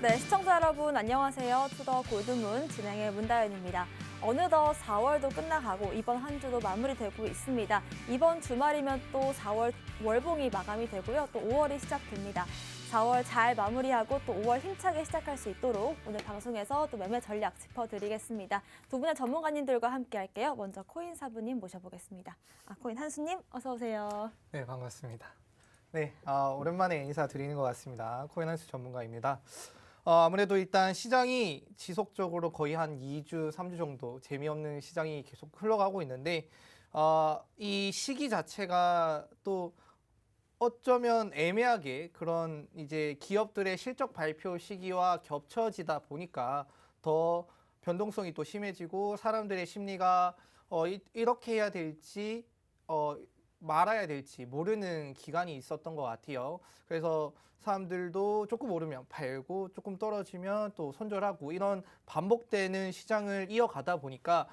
네, 시청자 여러분 안녕하세요. 투더 골드문 진행의 문다연입니다. 어느덧 4월도 끝나가고 이번 한 주도 마무리되고 있습니다. 이번 주말이면 또 4월 월봉이 마감이 되고요. 또 5월이 시작됩니다. 4월 잘 마무리하고 또 5월 힘차게 시작할 수 있도록 오늘 방송에서 또 매매 전략 짚어드리겠습니다. 두 분의 전문가님들과 함께 할게요. 먼저 코인 사부님 모셔보겠습니다. 코인 한수님 어서 오세요. 네, 반갑습니다. 네, 오랜만에 인사드리는 것 같습니다. 코인 한수 전문가입니다. 아무래도 일단 시장이 지속적으로 거의 한 2주, 3주 정도 재미없는 시장이 계속 흘러가고 있는데 이 시기 자체가 또 어쩌면 애매하게 그런 이제 기업들의 실적 발표 시기와 겹쳐지다 보니까 더 변동성이 또 심해지고 사람들의 심리가 이렇게 해야 될지 말아야 될지 모르는 기간이 있었던 것 같아요. 그래서 사람들도 조금 오르면 팔고 조금 떨어지면 또 손절하고 이런 반복되는 시장을 이어가다 보니까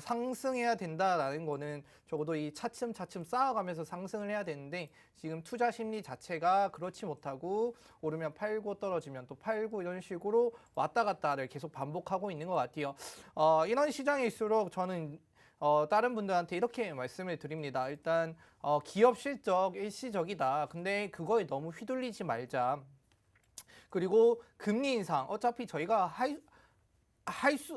상승해야 된다라는 거는 적어도 이 차츰차츰 쌓아가면서 상승을 해야 되는데 지금 투자 심리 자체가 그렇지 못하고 오르면 팔고 떨어지면 또 팔고 이런 식으로 왔다 갔다를 계속 반복하고 있는 것 같아요. 이런 시장일수록 저는 다른 분들한테 이렇게 말씀을 드립니다. 일단 기업 실적 일시적이다. 근데 그거에 너무 휘둘리지 말자. 그리고 금리 인상 어차피 저희가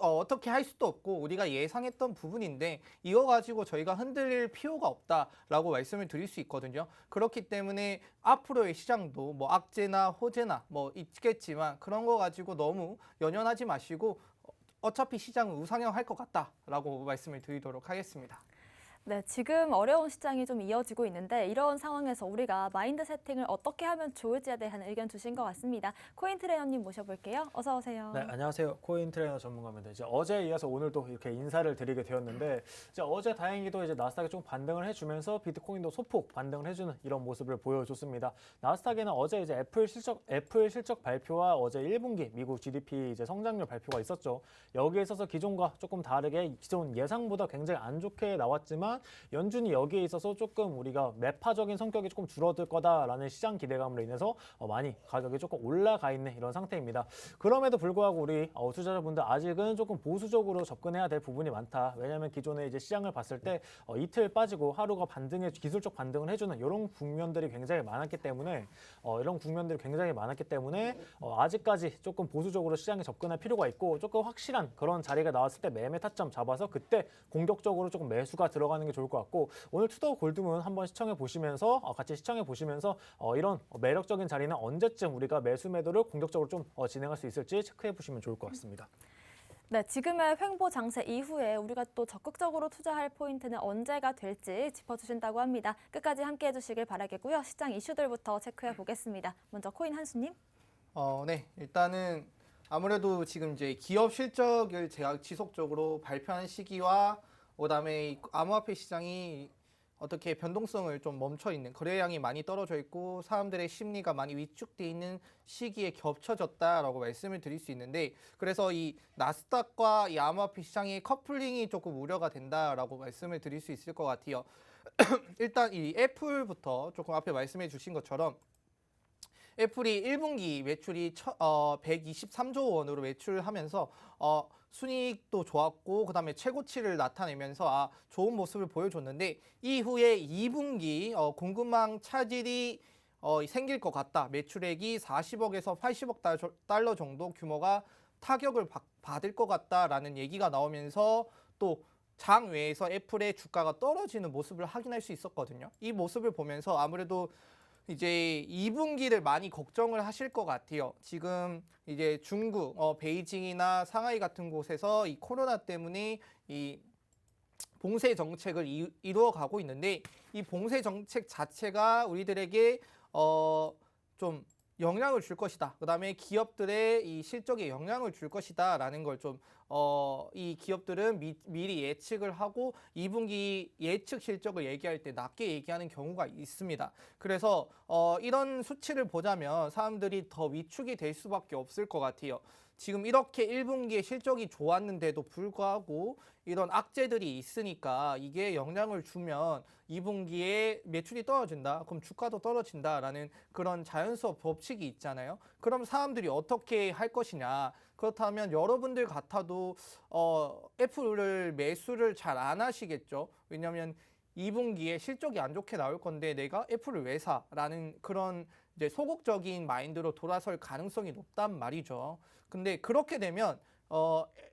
어떻게 할 수도 없고 우리가 예상했던 부분인데 이거 가지고 저희가 흔들릴 필요가 없다라고 말씀을 드릴 수 있거든요. 그렇기 때문에 앞으로의 시장도 뭐 악재나 호재나 뭐 있겠지만 그런 거 가지고 너무 연연하지 마시고 어차피 시장은 우상향할 것 같다라고 말씀을 드리도록 하겠습니다. 네, 지금 어려운 시장이 좀 이어지고 있는데 이런 상황에서 우리가 마인드 세팅을 어떻게 하면 좋을지에 대한 의견 주신 것 같습니다. 코인 트레이너님 모셔볼게요. 어서 오세요. 네, 안녕하세요. 코인 트레이너 전문가입니다. 이제 어제에 이어서 오늘도 이렇게 인사를 드리게 되었는데 이제 어제 다행히도 이제 나스닥이 좀 반등을 해주면서 비트코인도 소폭 반등을 해주는 이런 모습을 보여줬습니다. 나스닥에는 어제 이제 애플 실적 발표와 어제 1분기 미국 GDP 이제 성장률 발표가 있었죠. 여기에 있어서 기존과 조금 다르게 기존 예상보다 굉장히 안 좋게 나왔지만 연준이 여기에 있어서 조금 우리가 매파적인 성격이 조금 줄어들 거다라는 시장 기대감으로 인해서 많이 가격이 조금 올라가 있는 이런 상태입니다. 그럼에도 불구하고 우리 투자자분들 아직은 조금 보수적으로 접근해야 될 부분이 많다. 왜냐하면 기존에 이제 시장을 봤을 때 이틀 빠지고 하루가 기술적 반등을 해주는 이런 국면들이 굉장히 많았기 때문에 아직까지 조금 보수적으로 시장에 접근할 필요가 있고 조금 확실한 그런 자리가 나왔을 때 매매 타점 잡아서 그때 공격적으로 조금 매수가 들어가는 게 좋을 것 같고 오늘 투더 골드문 한번 같이 시청해 보시면서 이런 매력적인 자리는 언제쯤 우리가 매수 매도를 공격적으로 좀 진행할 수 있을지 체크해 보시면 좋을 것 같습니다. 네, 지금의 횡보 장세 이후에 우리가 또 적극적으로 투자할 포인트는 언제가 될지 짚어주신다고 합니다. 끝까지 함께해 주시길 바라겠고요. 시장 이슈들부터 체크해 보겠습니다. 먼저 코인 한수님. 네, 일단은 아무래도 지금 이제 기업 실적을 제가 지속적으로 발표하는 시기와 그다음에 이 암호화폐 시장이 어떻게 변동성을 좀 멈춰 있는 거래량이 많이 떨어져 있고 사람들의 심리가 많이 위축돼 있는 시기에 겹쳐졌다라고 말씀을 드릴 수 있는데 그래서 이 나스닥과 이 암호화폐 시장의 커플링이 조금 우려가 된다라고 말씀을 드릴 수 있을 것 같아요. 일단 이 애플부터 조금 앞에 말씀해 주신 것처럼 애플이 1분기 매출이 123조 원으로 매출하면서 순이익도 좋았고 그다음에 최고치를 나타내면서 좋은 모습을 보여줬는데 이후에 2분기 공급망 차질이 생길 것 같다. 매출액이 40억에서 80억 달러 정도 규모가 타격을 받을 것 같다라는 얘기가 나오면서 또 장외에서 애플의 주가가 떨어지는 모습을 확인할 수 있었거든요. 이 모습을 보면서 아무래도 이제 2분기를 많이 걱정을 하실 것 같아요. 지금 이제 중국, 베이징이나 상하이 같은 곳에서 이 코로나 때문에 이 봉쇄 정책을 이루어가고 있는데 이 봉쇄 정책 자체가 우리들에게 좀 영향을 줄 것이다. 그다음에 기업들의 이 실적에 영향을 줄 것이다라는 걸 좀 이 기업들은 미리 예측을 하고 2분기 예측 실적을 얘기할 때 낮게 얘기하는 경우가 있습니다. 그래서 이런 수치를 보자면 사람들이 더 위축이 될 수밖에 없을 것 같아요. 지금 이렇게 1분기에 실적이 좋았는데도 불구하고 이런 악재들이 있으니까 이게 영향을 주면 2분기에 매출이 떨어진다. 그럼 주가도 떨어진다라는 그런 자연스러운 법칙이 있잖아요. 그럼 사람들이 어떻게 할 것이냐. 그렇다면 여러분들 같아도 애플을 매수를 잘 안 하시겠죠. 왜냐하면 2분기에 실적이 안 좋게 나올 건데 내가 애플을 왜 사? 라는 그런 이제 소극적인 마인드로 돌아설 가능성이 높단 말이죠. 근데 그렇게 되면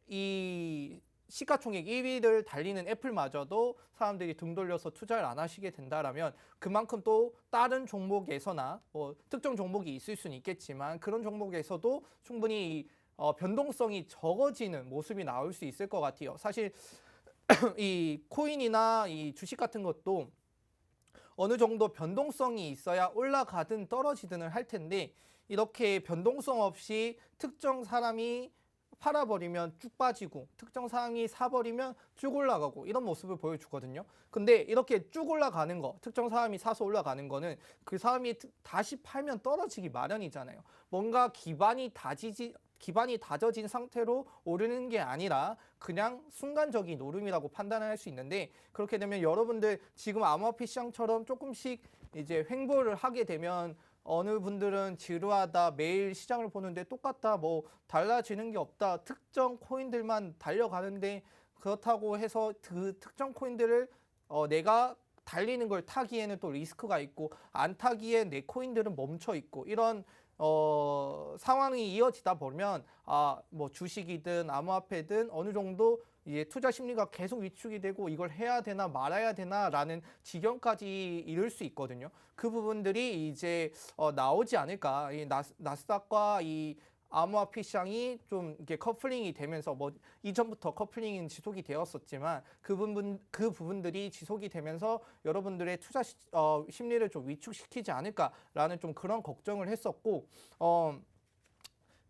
이 시가총액 1위를 달리는 애플마저도 사람들이 등 돌려서 투자를 안 하시게 된다라면 그만큼 또 다른 종목에서나 특정 종목이 있을 수는 있겠지만 그런 종목에서도 충분히 변동성이 적어지는 모습이 나올 수 있을 것 같아요. 사실 이 코인이나 이 주식 같은 것도 어느 정도 변동성이 있어야 올라가든 떨어지든 할 텐데 이렇게 변동성 없이 특정 사람이 팔아버리면 쭉 빠지고 특정 사람이 사버리면 쭉 올라가고 이런 모습을 보여주거든요. 근데 이렇게 쭉 올라가는 거, 특정 사람이 사서 올라가는 거는 그 사람이 다시 팔면 떨어지기 마련이잖아요. 뭔가 기반이 다져진 상태로 오르는 게 아니라 그냥 순간적인 오름이라고 판단을 할 수 있는데 그렇게 되면 여러분들 지금 암호화폐 시장처럼 조금씩 이제 횡보를 하게 되면 어느 분들은 지루하다, 매일 시장을 보는데 똑같다, 뭐 달라지는 게 없다, 특정 코인들만 달려가는데 그렇다고 해서 그 특정 코인들을 내가 달리는 걸 타기에는 또 리스크가 있고 안 타기에 내 코인들은 멈춰 있고 이런 상황이 이어지다 보면 뭐 주식이든 암호화폐든 어느 정도 이제 투자 심리가 계속 위축이 되고 이걸 해야 되나 말아야 되나라는 지경까지 이를 수 있거든요. 그 부분들이 이제 나오지 않을까. 이 나스닥과 이 암호화폐 시장이 좀 이렇게 커플링이 되면서 뭐 이전부터 커플링은 지속이 되었었지만 그 부분들이 지속이 되면서 여러분들의 투자 심리를 좀 위축시키지 않을까라는 좀 그런 걱정을 했었고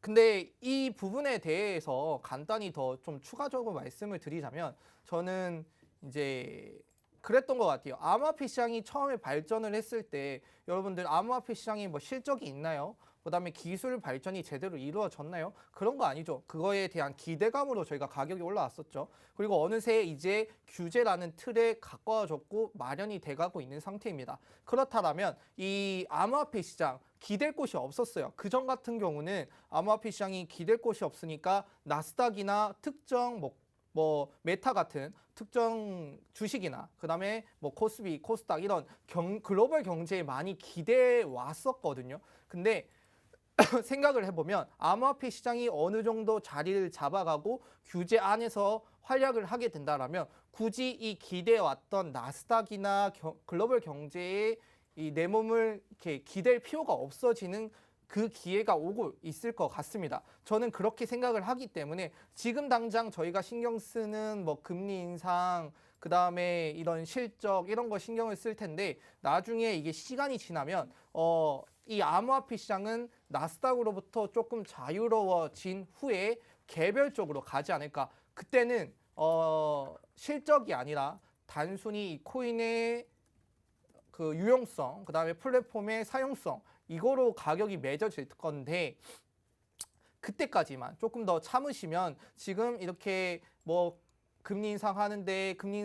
근데 이 부분에 대해서 간단히 더 좀 추가적으로 말씀을 드리자면 저는 이제 그랬던 것 같아요. 암호화폐 시장이 처음에 발전을 했을 때 여러분들 암호화폐 시장이 뭐 실적이 있나요? 그다음에 기술 발전이 제대로 이루어졌나요? 그런 거 아니죠. 그거에 대한 기대감으로 저희가 가격이 올라왔었죠. 그리고 어느새 이제 규제라는 틀에 가까워졌고 마련이 돼가고 있는 상태입니다. 그렇다면 이 암호화폐 시장 기댈 곳이 없었어요. 그전 같은 경우는 암호화폐 시장이 기댈 곳이 없으니까 나스닥이나 특정 뭐 메타 같은 특정 주식이나 그다음에 뭐 코스피, 코스닥 이런 글로벌 경제에 많이 기대해 왔었거든요. 근데 생각을 해보면 암호화폐 시장이 어느 정도 자리를 잡아가고 규제 안에서 활약을 하게 된다라면 굳이 이 기대해왔던 나스닥이나 글로벌 경제에 이 내 몸을 이렇게 기댈 필요가 없어지는 그 기회가 오고 있을 것 같습니다. 저는 그렇게 생각을 하기 때문에 지금 당장 저희가 신경 쓰는 뭐 금리 인상, 그 다음에 이런 실적 이런 거 신경을 쓸 텐데 나중에 이게 시간이 지나면 이 암호화폐 시장은 나스닥으로부터 조금 자유로워진 후에 개별적으로 가지 않을까. 그때는 실적이 아니라 단순히 이 코인의 그 유용성, 그 다음에 플랫폼의 사용성 이거로 가격이 매겨질 건데 그때까지만 조금 더 참으시면 지금 이렇게 뭐 금리 인상하는데 금리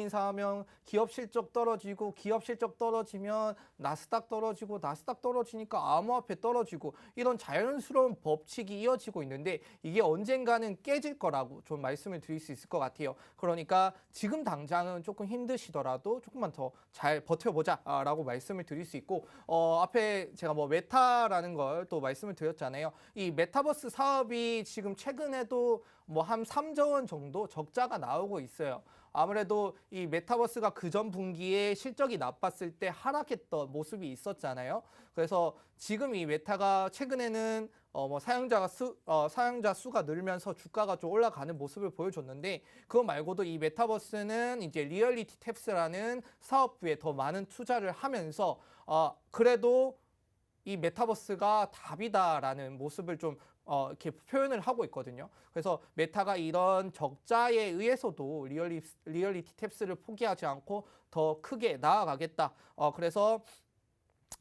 인상하면 기업 실적 떨어지고 기업 실적 떨어지면 나스닥 떨어지고 나스닥 떨어지니까 암호화폐 떨어지고 이런 자연스러운 법칙이 이어지고 있는데 이게 언젠가는 깨질 거라고 좀 말씀을 드릴 수 있을 것 같아요. 그러니까 지금 당장은 조금 힘드시더라도 조금만 더 잘 버텨보자 라고 말씀을 드릴 수 있고 앞에 제가 뭐 메타라는 걸 또 말씀을 드렸잖아요. 이 메타버스 사업이 지금 최근에도 뭐 한 3조 원 정도 적자가 나오고 있어요. 아무래도 이 메타버스가 그전 분기에 실적이 나빴을 때 하락했던 모습이 있었잖아요. 그래서 지금 이 메타가 최근에는 뭐 사용자 수가 늘면서 주가가 좀 올라가는 모습을 보여줬는데 그거 말고도 이 메타버스는 이제 리얼리티 탭스라는 사업부에 더 많은 투자를 하면서 그래도 이 메타버스가 답이다라는 모습을 좀 이렇게 표현을 하고 있거든요. 그래서 메타가 이런 적자에 의해서도 리얼리티 탭스를 포기하지 않고 더 크게 나아가겠다. 그래서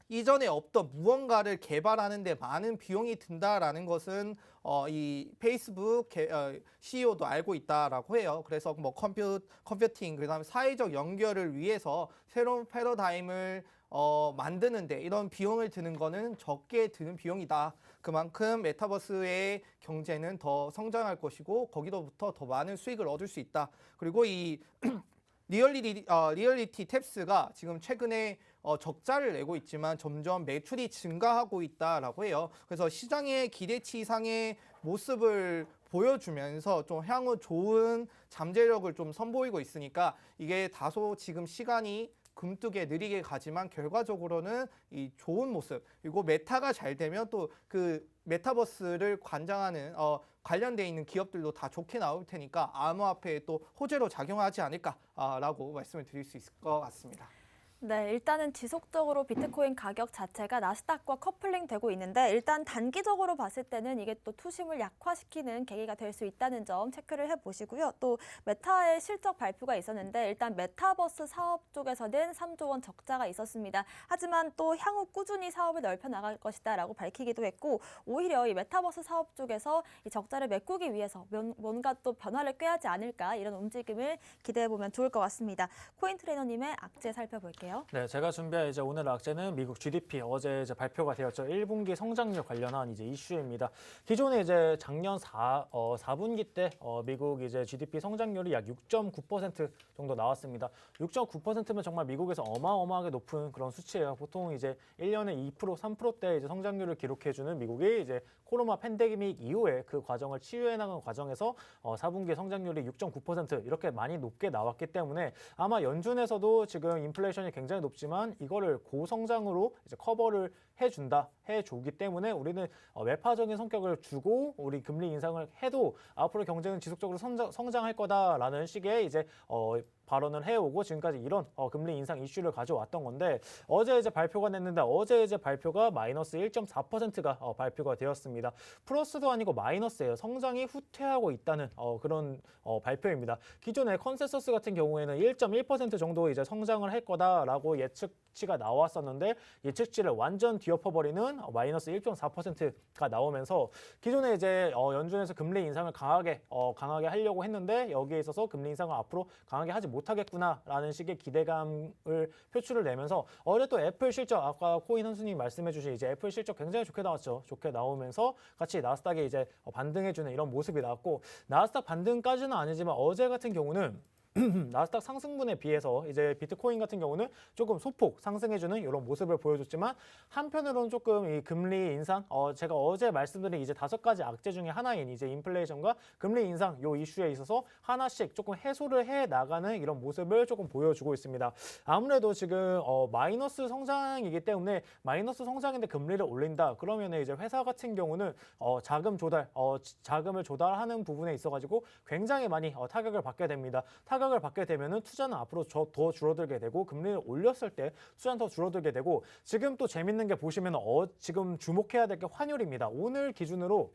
이전에 없던 무언가를 개발하는 데 많은 비용이 든다라는 것은 이 페이스북 CEO도 알고 있다라고 해요. 그래서 뭐 컴퓨팅, 그다음에 사회적 연결을 위해서 새로운 패러다임을 만드는데 이런 비용을 드는 거는 적게 드는 비용이다. 그만큼 메타버스의 경제는 더 성장할 것이고 거기로부터 더 많은 수익을 얻을 수 있다. 그리고 이 리얼리티 탭스가 지금 최근에 적자를 내고 있지만 점점 매출이 증가하고 있다라고 해요. 그래서 시장의 기대치 이상의 모습을 보여주면서 좀 향후 좋은 잠재력을 좀 선보이고 있으니까 이게 다소 지금 시간이 금뜨게 느리게 가지만 결과적으로는 이 좋은 모습, 그리고 메타가 잘 되면 또 그 메타버스를 관장하는 관련돼 있는 기업들도 다 좋게 나올 테니까 암호화폐에 또 호재로 작용하지 않을까라고 말씀을 드릴 수 있을 것 같습니다. 네, 일단은 지속적으로 비트코인 가격 자체가 나스닥과 커플링 되고 있는데 일단 단기적으로 봤을 때는 이게 또 투심을 약화시키는 계기가 될 수 있다는 점 체크를 해보시고요. 또 메타의 실적 발표가 있었는데 일단 메타버스 사업 쪽에서는 3조 원 적자가 있었습니다. 하지만 또 향후 꾸준히 사업을 넓혀 나갈 것이다라고 밝히기도 했고 오히려 이 메타버스 사업 쪽에서 이 적자를 메꾸기 위해서 뭔가 또 변화를 꾀하지 않을까 이런 움직임을 기대해보면 좋을 것 같습니다. 코인 트레이너님의 악재 살펴볼게요. 네, 제가 준비한 이제 오늘 악재는 미국 GDP 어제 이제 발표가 되었죠. 1분기 성장률 관련한 이제 이슈입니다. 기존에 이제 작년 4분기 때 미국 이제 GDP 성장률이 약 6.9% 정도 나왔습니다. 6.9%면 정말 미국에서 어마어마하게 높은 그런 수치예요. 보통 이제 1년에 2%, 3%대 이제 성장률을 기록해주는 미국이 이제 코로나 팬데믹 이후에 그 과정을 치유해 나간 과정에서 4분기 성장률이 6.9% 이렇게 많이 높게 나왔기 때문에 아마 연준에서도 지금 인플레이션이 굉장히 높지만 이거를 고성장으로 이제 커버를 해주기 때문에 우리는 매파적인 성격을 주고 우리 금리 인상을 해도 앞으로 경제는 지속적으로 성장할 거다라는 식의 이제 발언을 해오고 지금까지 이런 금리 인상 이슈를 가져왔던 건데 어제 이제 발표가 냈는데 어제 이제 발표가 마이너스 1.4%가 발표가 되었습니다. 플러스도 아니고 마이너스예요. 성장이 후퇴하고 있다는 그런 발표입니다. 기존의 컨센서스 같은 경우에는 1.1% 정도 이제 성장을 할 거다라고 예측치가 나왔었는데 예측치를 완전 뒤엎어버리는 마이너스 1.4%가 나오면서 기존에 이제 연준에서 금리 인상을 강하게 하려고 했는데 여기에 있어서 금리 인상을 앞으로 강하게 하지 못하겠구나라는 식의 기대감을 표출을 내면서 어제 또 애플 실적 아까 코인 선수님 말씀해주신 이제 애플 실적 굉장히 좋게 나왔죠. 좋게 나오면서 같이 나스닥에 이제 반등해주는 이런 모습이 나왔고 나스닥 반등까지는 아니지만 어제 같은 경우는 나스닥 상승분에 비해서 이제 비트코인 같은 경우는 조금 소폭 상승해주는 이런 모습을 보여줬지만 한편으로는 조금 이 금리 인상, 제가 어제 말씀드린 이제 5가지 악재 중에 하나인 이제 인플레이션과 금리 인상 요 이슈에 있어서 하나씩 조금 해소를 해 나가는 이런 모습을 조금 보여주고 있습니다. 아무래도 지금 마이너스 성장이기 때문에 마이너스 성장인데 금리를 올린다 그러면 이제 회사 같은 경우는 자금을 조달하는 부분에 있어가지고 굉장히 많이 타격을 받게 됩니다. 타격을 받게 되면은 투자는 앞으로 더 줄어들게 되고 금리를 올렸을 때 투자는 더 줄어들게 되고 지금 또 재밌는 게 보시면 지금 주목해야 될 게 환율입니다. 오늘 기준으로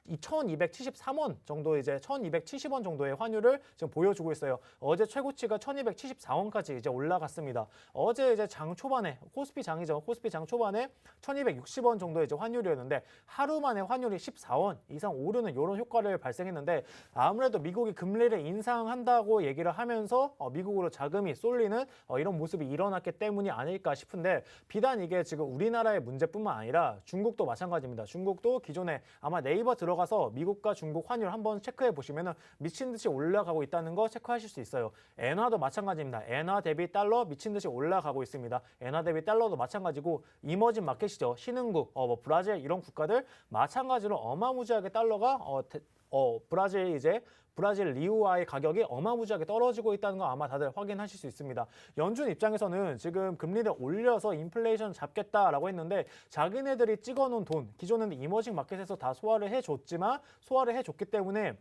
1273원 정도 이제 1270원 정도의 환율을 지금 보여주고 있어요. 어제 최고치가 1274원까지 이제 올라갔습니다. 어제 이제 장 초반에 코스피 장이죠. 코스피 장 초반에 1260원 정도 이제 환율이었는데 하루 만에 환율이 14원 이상 오르는 이런 효과를 발생했는데 아무래도 미국이 금리를 인상한다고 얘기를 하면서 미국으로 자금이 쏠리는 이런 모습이 일어났기 때문이 아닐까 싶은데 비단 이게 지금 우리나라의 문제뿐만 아니라 중국도 마찬가지입니다. 중국도 기존에 아마 네이버 들어가서 미국과 중국 환율 한번 체크해 보시면 미친 듯이 올라가고 있다는 거 체크하실 수 있어요. 엔화도 마찬가지입니다. 엔화 대비 달러 미친 듯이 올라가고 있습니다. 엔화 대비 달러도 마찬가지고 이머징 마켓이죠. 신흥국, 브라질 이런 국가들 마찬가지로 어마무지하게 달러가 브라질 리우화의 가격이 어마무지하게 떨어지고 있다는 거 아마 다들 확인하실 수 있습니다. 연준 입장에서는 지금 금리를 올려서 인플레이션 잡겠다라고 했는데 자기네들이 찍어놓은 돈, 기존에는 이머징 마켓에서 다 소화를 해줬기 때문에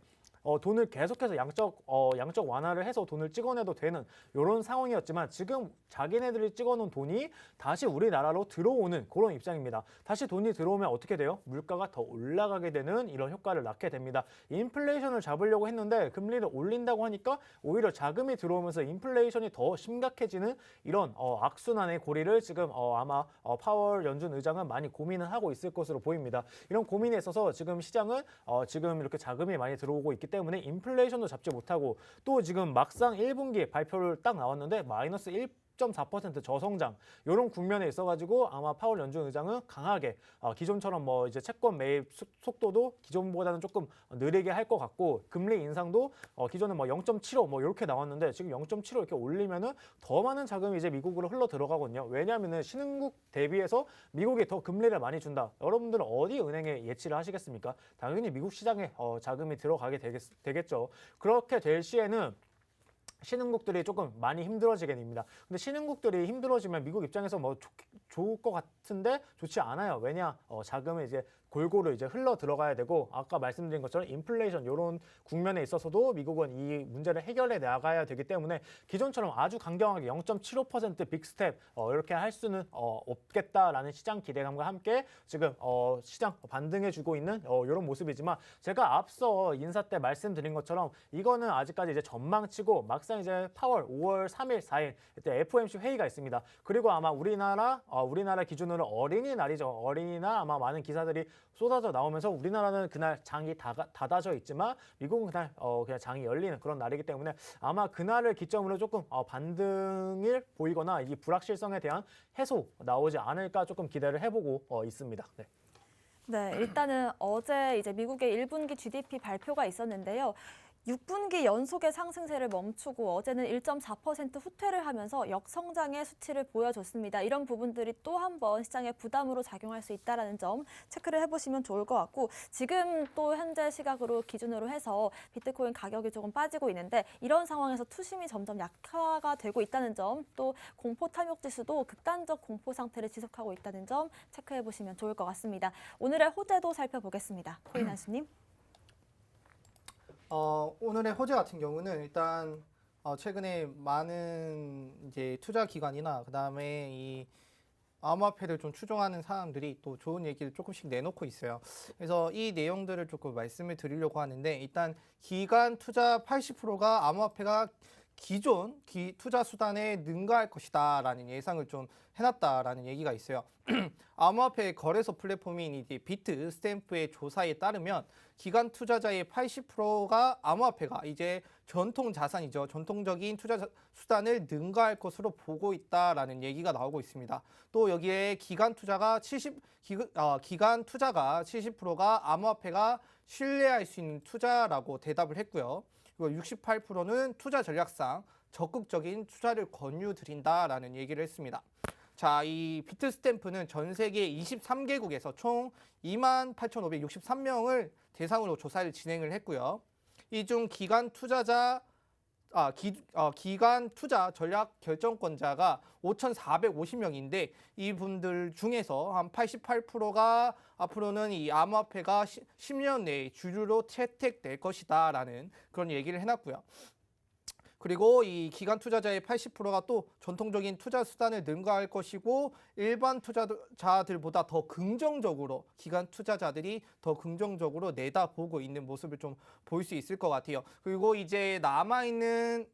돈을 계속해서 양적 완화를 해서 돈을 찍어내도 되는 이런 상황이었지만 지금 자기네들이 찍어놓은 돈이 다시 우리나라로 들어오는 그런 입장입니다. 다시 돈이 들어오면 어떻게 돼요? 물가가 더 올라가게 되는 이런 효과를 낳게 됩니다. 인플레이션을 잡으려고 했는데 금리를 올린다고 하니까 오히려 자금이 들어오면서 인플레이션이 더 심각해지는 이런 악순환의 고리를 지금 아마 파월 연준 의장은 많이 고민을 하고 있을 것으로 보입니다. 이런 고민에 있어서 지금 시장은 지금 이렇게 자금이 많이 들어오고 있기 때문에 인플레이션도 잡지 못하고 또 지금 막상 1분기 발표를 딱 나왔는데 마이너스 1.4% 저성장 이런 국면에 있어가지고 아마 파월 연준 의장은 강하게 기존처럼 뭐 이제 채권 매입 속도도 기존보다는 조금 느리게 할 것 같고 금리 인상도 기존은 뭐 0.75 뭐 이렇게 나왔는데 지금 0.75 이렇게 올리면은 더 많은 자금이 이제 미국으로 흘러 들어가거든요. 왜냐하면은 신흥국 대비해서 미국이 더 금리를 많이 준다. 여러분들은 어디 은행에 예치를 하시겠습니까? 당연히 미국 시장에 자금이 들어가게 되겠죠. 그렇게 될 시에는 신흥국들이 조금 많이 힘들어지게 됩니다. 근데 신흥국들이 힘들어지면 미국 입장에서 뭐 좋을 것 같은데 좋지 않아요. 왜냐? 자금이 이제 골고루 이제 흘러 들어가야 되고 아까 말씀드린 것처럼 인플레이션 이런 국면에 있어서도 미국은 이 문제를 해결해 나가야 되기 때문에 기존처럼 아주 강경하게 0.75% 빅스텝 이렇게 할 수는 없겠다라는 시장 기대감과 함께 지금 시장 반등해주고 있는 이런 모습이지만 제가 앞서 인사 때 말씀드린 것처럼 이거는 아직까지 이제 전망치고 막상 이제 5월 3일, 4일 이때 FOMC 회의가 있습니다. 그리고 아마 우리나라 기준으로 어린이날이죠. 어린이날 아마 많은 기사들이 쏟아져 나오면서 우리나라는 그날 장이 닫아져 있지만 미국은 그날 그냥 장이 열리는 그런 날이기 때문에 아마 그날을 기점으로 조금 반등을 보이거나 이 불확실성에 대한 해소 나오지 않을까 조금 기대를 해보고 있습니다. 네. 네, 일단은 어제 이제 미국의 1분기 GDP 발표가 있었는데요. 6분기 연속의 상승세를 멈추고 어제는 1.4% 후퇴를 하면서 역성장의 수치를 보여줬습니다. 이런 부분들이 또 한 번 시장의 부담으로 작용할 수 있다는 점 체크를 해보시면 좋을 것 같고 지금 또 현재 시각으로 기준으로 해서 비트코인 가격이 조금 빠지고 있는데 이런 상황에서 투심이 점점 약화가 되고 있다는 점 또 공포 탐욕 지수도 극단적 공포 상태를 지속하고 있다는 점 체크해보시면 좋을 것 같습니다. 오늘의 호재도 살펴보겠습니다. 코인 한수님. 오늘의 호재 같은 경우는 일단 최근에 많은 이제 투자 기관이나 그다음에 이 암호화폐를 좀 추종하는 사람들이 또 좋은 얘기를 조금씩 내놓고 있어요. 그래서 이 내용들을 조금 말씀을 드리려고 하는데 일단 기관 투자 80%가 암호화폐가 기존 투자 수단에 능가할 것이다라는 예상을 좀 해놨다라는 얘기가 있어요. 암호화폐 거래소 플랫폼인 이제 비트 스탬프의 조사에 따르면 기관 투자자의 80%가 암호화폐가 이제 전통 자산이죠. 전통적인 투자 수단을 능가할 것으로 보고 있다라는 얘기가 나오고 있습니다. 또 여기에 기관 투자가 70%가 암호화폐가 신뢰할 수 있는 투자라고 대답을 했고요. 그리고 68%는 투자 전략상 적극적인 투자를 권유드린다라는 얘기를 했습니다. 자, 이 비트 스탬프는 전 세계 23개국에서 총 28,563명을 대상으로 조사를 진행을 했고요. 이 중 기관 투자 전략 결정권자가 5,450명인데 이분들 중에서 한 88%가 앞으로는 이 암호화폐가 10년 내에 주류로 채택될 것이다라는 그런 얘기를 해놨고요. 그리고 이 기관 투자자의 80%가 또 전통적인 투자 수단을 능가할 것이고 일반 투자자들보다 더 긍정적으로 기관 투자자들이 더 긍정적으로 내다보고 있는 모습을 좀 볼 수 있을 것 같아요. 그리고 이제 남아있는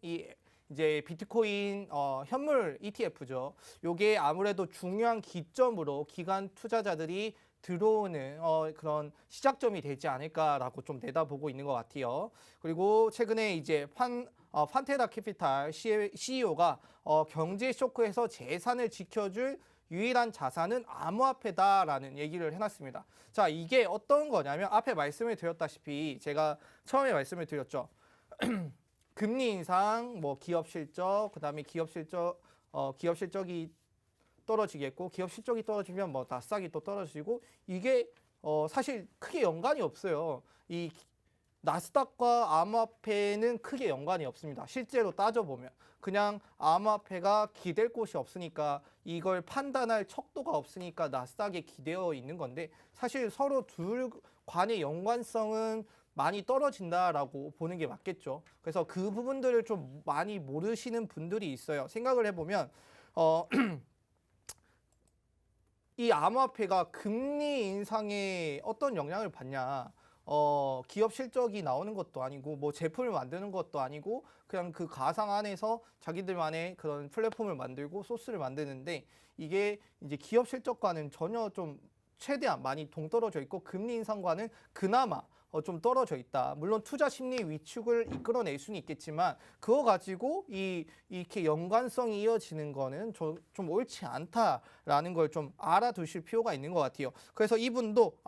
이제 비트코인 현물 ETF죠. 요게 아무래도 중요한 기점으로 기관 투자자들이 들어오는 그런 시작점이 되지 않을까라고 좀 내다보고 있는 것 같아요. 그리고 최근에 이제 판테라 캐피탈 CEO가 경제 쇼크에서 재산을 지켜줄 유일한 자산은 암호화폐다라는 얘기를 해놨습니다. 자, 이게 어떤 거냐면 앞에 말씀을 드렸다시피 제가 처음에 말씀을 드렸죠. 금리 인상, 뭐 기업 실적, 그다음에 기업 실적이 떨어지겠고 기업 실적이 떨어지면 뭐 나스닥이 또 떨어지고 이게 사실 크게 연관이 없어요. 이 나스닥과 암호화폐는 크게 연관이 없습니다. 실제로 따져보면 그냥 암호화폐가 기댈 곳이 없으니까 이걸 판단할 척도가 없으니까 나스닥에 기대어 있는 건데 사실 서로 둘 간의 연관성은 많이 떨어진다라고 보는 게 맞겠죠. 그래서 그 부분들을 좀 많이 모르시는 분들이 있어요. 생각을 해보면 이 암호화폐가 금리 인상에 어떤 영향을 받냐? 기업 실적이 나오는 것도 아니고 뭐 제품을 만드는 것도 아니고 그냥 그 가상 안에서 자기들만의 그런 플랫폼을 만들고 소스를 만드는데 이게 이제 기업 실적과는 전혀 좀 최대한 많이 동떨어져 있고 금리 인상과는 그나마 좀 떨어져 있다. 물론 투자 심리 위축을 이끌어낼 수는 있겠지만 그거 가지고 이렇게 연관성이 이어지는 거는 좀 옳지 않다라는 걸 좀 알아두실 필요가 있는 것 같아요. 그래서 이분도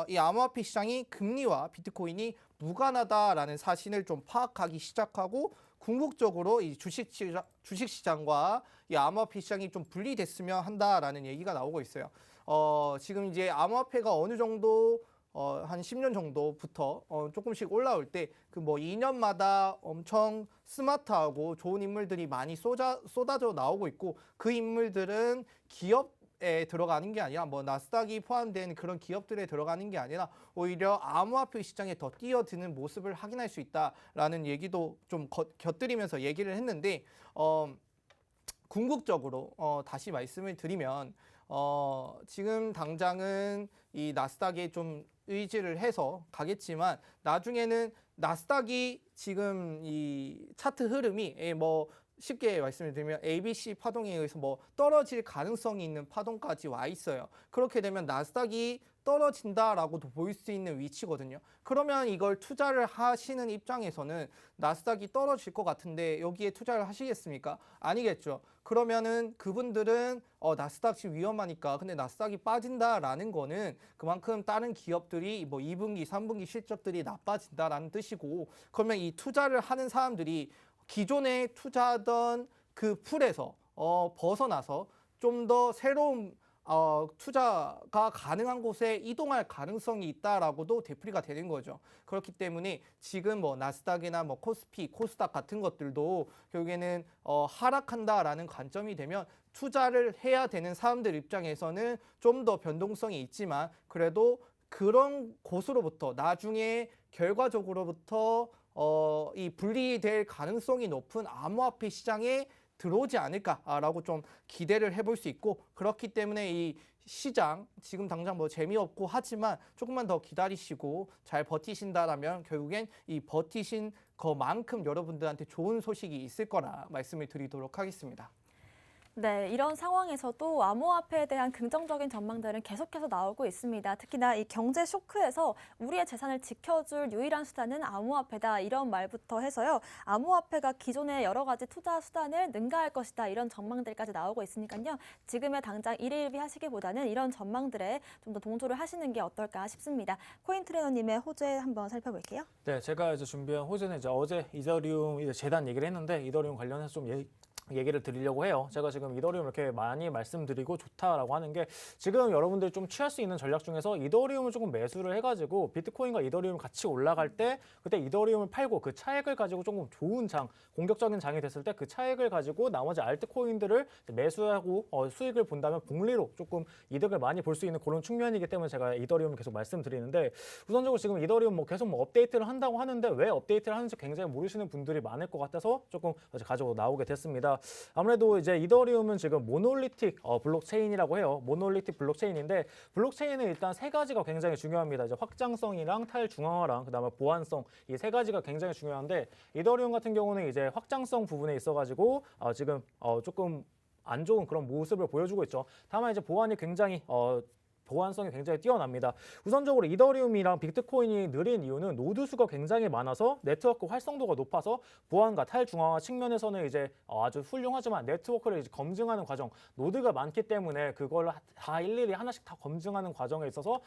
이 암호화폐 시장이 금리와 비트코인이 무관하다라는 사실을 좀 파악하기 시작하고 궁극적으로 이 주식시장과 이 암호화폐 시장이 좀 분리됐으면 한다라는 얘기가 나오고 있어요. 지금 이제 암호화폐가 어느 정도 한 10년 정도부터 조금씩 올라올 때 그 뭐 2년마다 엄청 스마트하고 좋은 인물들이 많이 쏟아져 나오고 있고 그 인물들은 기업에 들어가는 게 아니라 뭐 나스닥이 포함된 그런 기업들에 들어가는 게 아니라 오히려 암호화폐 시장에 더 뛰어드는 모습을 확인할 수 있다라는 얘기도 좀 곁들이면서 얘기를 했는데 궁극적으로 다시 말씀을 드리면 지금 당장은 이 나스닥에 좀 의지를 해서 가겠지만 나중에는 나스닥이 지금 이 차트 흐름이 뭐 쉽게 말씀을 드리면 ABC 파동에 의해서 뭐 떨어질 가능성이 있는 파동까지 와 있어요. 그렇게 되면 나스닥이 떨어진다라고도 보일 수 있는 위치거든요. 그러면 이걸 투자를 하시는 입장에서는 나스닥이 떨어질 것 같은데 여기에 투자를 하시겠습니까? 아니겠죠. 그러면은 그분들은 나스닥이 위험하니까 근데 나스닥이 빠진다라는 거는 그만큼 다른 기업들이 뭐 2분기, 3분기 실적들이 나빠진다라는 뜻이고 그러면 이 투자를 하는 사람들이 기존에 투자하던 그 풀에서 벗어나서 좀 더 새로운 투자가 가능한 곳에 이동할 가능성이 있다라고도 되풀이가 되는 거죠. 그렇기 때문에 지금 뭐 나스닥이나 뭐 코스피, 코스닥 같은 것들도 결국에는 하락한다라는 관점이 되면 투자를 해야 되는 사람들 입장에서는 좀 더 변동성이 있지만 그래도 그런 곳으로부터 나중에 결과적으로부터 이 분리될 가능성이 높은 암호화폐 시장에 들어오지 않을까라고 좀 기대를 해볼 수 있고 그렇기 때문에 이 시장 지금 당장 뭐 재미없고 하지만 조금만 더 기다리시고 잘 버티신다라면 결국엔 이 버티신 것만큼 여러분들한테 좋은 소식이 있을 거라 말씀을 드리도록 하겠습니다. 네, 이런 상황에서도 암호화폐에 대한 긍정적인 전망들은 계속해서 나오고 있습니다. 특히나 이 경제 쇼크에서 우리의 재산을 지켜줄 유일한 수단은 암호화폐다. 이런 말부터 해서요. 암호화폐가 기존의 여러 가지 투자 수단을 능가할 것이다. 이런 전망들까지 나오고 있으니까요. 지금의 당장 일일비 하시기보다는 이런 전망들에 좀 더 동조를 하시는 게 어떨까 싶습니다. 코인 트레이너님의 호재 한번 살펴볼게요. 네, 제가 이제 준비한 호재는 이제 어제 이더리움 이제 재단 얘기를 했는데 이더리움 관련해서 좀 얘기를 드리려고 해요. 제가 지금 이더리움 이렇게 많이 말씀드리고 좋다라고 하는 게 지금 여러분들이 좀 취할 수 있는 전략 중에서 이더리움을 조금 매수를 해가지고 비트코인과 이더리움이 같이 올라갈 때 그때 이더리움을 팔고 그 차액을 가지고 조금 좋은 공격적인 장이 됐을 때 그 차액을 가지고 나머지 알트코인들을 매수하고 수익을 본다면 복리로 조금 이득을 많이 볼 수 있는 그런 측면이기 때문에 제가 이더리움을 계속 말씀드리는데 우선적으로 지금 이더리움 뭐 계속 뭐 업데이트를 한다고 하는데 왜 업데이트를 하는지 굉장히 모르시는 분들이 많을 것 같아서 조금 가지고 나오게 됐습니다. 아무래도 이제 이더리움은 지금 모놀리틱 블록체인이라고 해요. 모놀리틱 블록체인인데 블록체인은 일단 세 가지가 굉장히 중요합니다. 이제 확장성이랑 탈중앙화랑 그다음에 보안성 이 세 가지가 굉장히 중요한데 이더리움 같은 경우는 이제 확장성 부분에 있어가지고 지금 조금 안 좋은 그런 모습을 보여주고 있죠. 다만 이제 보안성이 굉장히 뛰어납니다. 우선적으로 이더리움이랑 비트코인이 느린 이유는 노드 수가 굉장히 많아서 네트워크 활성도가 높아서 보안과 탈중앙화 측면에서는 이제 아주 훌륭하지만 네트워크를 이제 검증하는 과정, 노드가 많기 때문에 그걸 다 일일이 하나씩 다 검증하는 과정에 있어서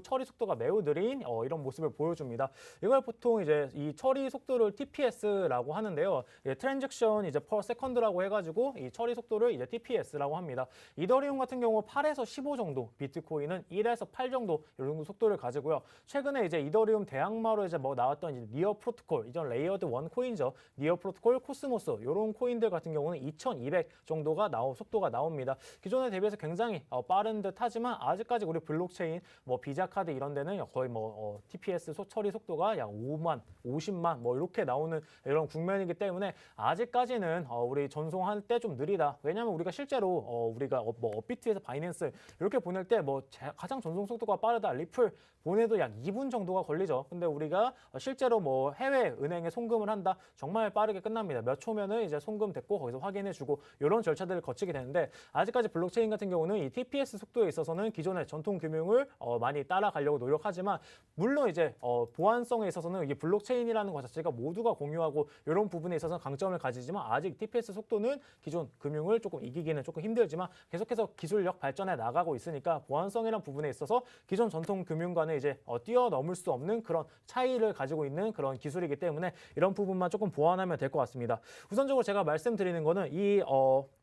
처리 속도가 매우 느린 이런 모습을 보여줍니다. 이걸 보통 이제 이 처리 속도를 TPS라고 하는데요. 트랜잭션 이제 per second라고 해가지고 이 처리 속도를 이제 TPS라고 합니다. 이더리움 같은 경우 8에서 15 정도 비트코인은 1에서 8 정도 이 정도 속도를 가지고요. 최근에 이제 이더리움 대항마로 이제 뭐 나왔던 이제 니어 프로토콜, 이전 레이어드 1 코인이죠. 니어 프로토콜, 코스모스 이런 코인들 같은 경우는 2200 정도가 속도가 나옵니다. 기존에 대비해서 굉장히 빠른 듯하지만 아직까지 우리 블록체인 뭐 비자 카드 이런 데는 거의 뭐 TPS 처리 속도가 약 5만, 50만 뭐 이렇게 나오는 이런 국면이기 때문에 아직까지는 우리 전송할 때 좀 느리다. 왜냐하면 우리가 실제로 우리가 뭐 업비트에서 바이낸스 이렇게 보낼 때 뭐 가장 전송 속도가 빠르다. 리플 보내도 약 2분 정도가 걸리죠. 근데 우리가 실제로 뭐 해외 은행에 송금을 한다. 정말 빠르게 끝납니다. 몇 초면은 이제 송금됐고 거기서 확인해주고 이런 절차들을 거치게 되는데 아직까지 블록체인 같은 경우는 이 TPS 속도에 있어서는 기존의 전통 금융을 많이 따라가려고 노력하지만 물론 이제 보안성에 있어서는 이게 블록체인이라는 것 자체가 모두가 공유하고 이런 부분에 있어서 강점을 가지지만 아직 TPS 속도는 기존 금융을 조금 이기기는 조금 힘들지만 계속해서 기술력 발전해 나가고 있으니까 보안성이라는 부분에 있어서 기존 전통 금융과는 이제 뛰어넘을 수 없는 그런 차이를 가지고 있는 그런 기술이기 때문에 이런 부분만 조금 보완하면 될 것 같습니다. 우선적으로 제가 말씀드리는 거는 이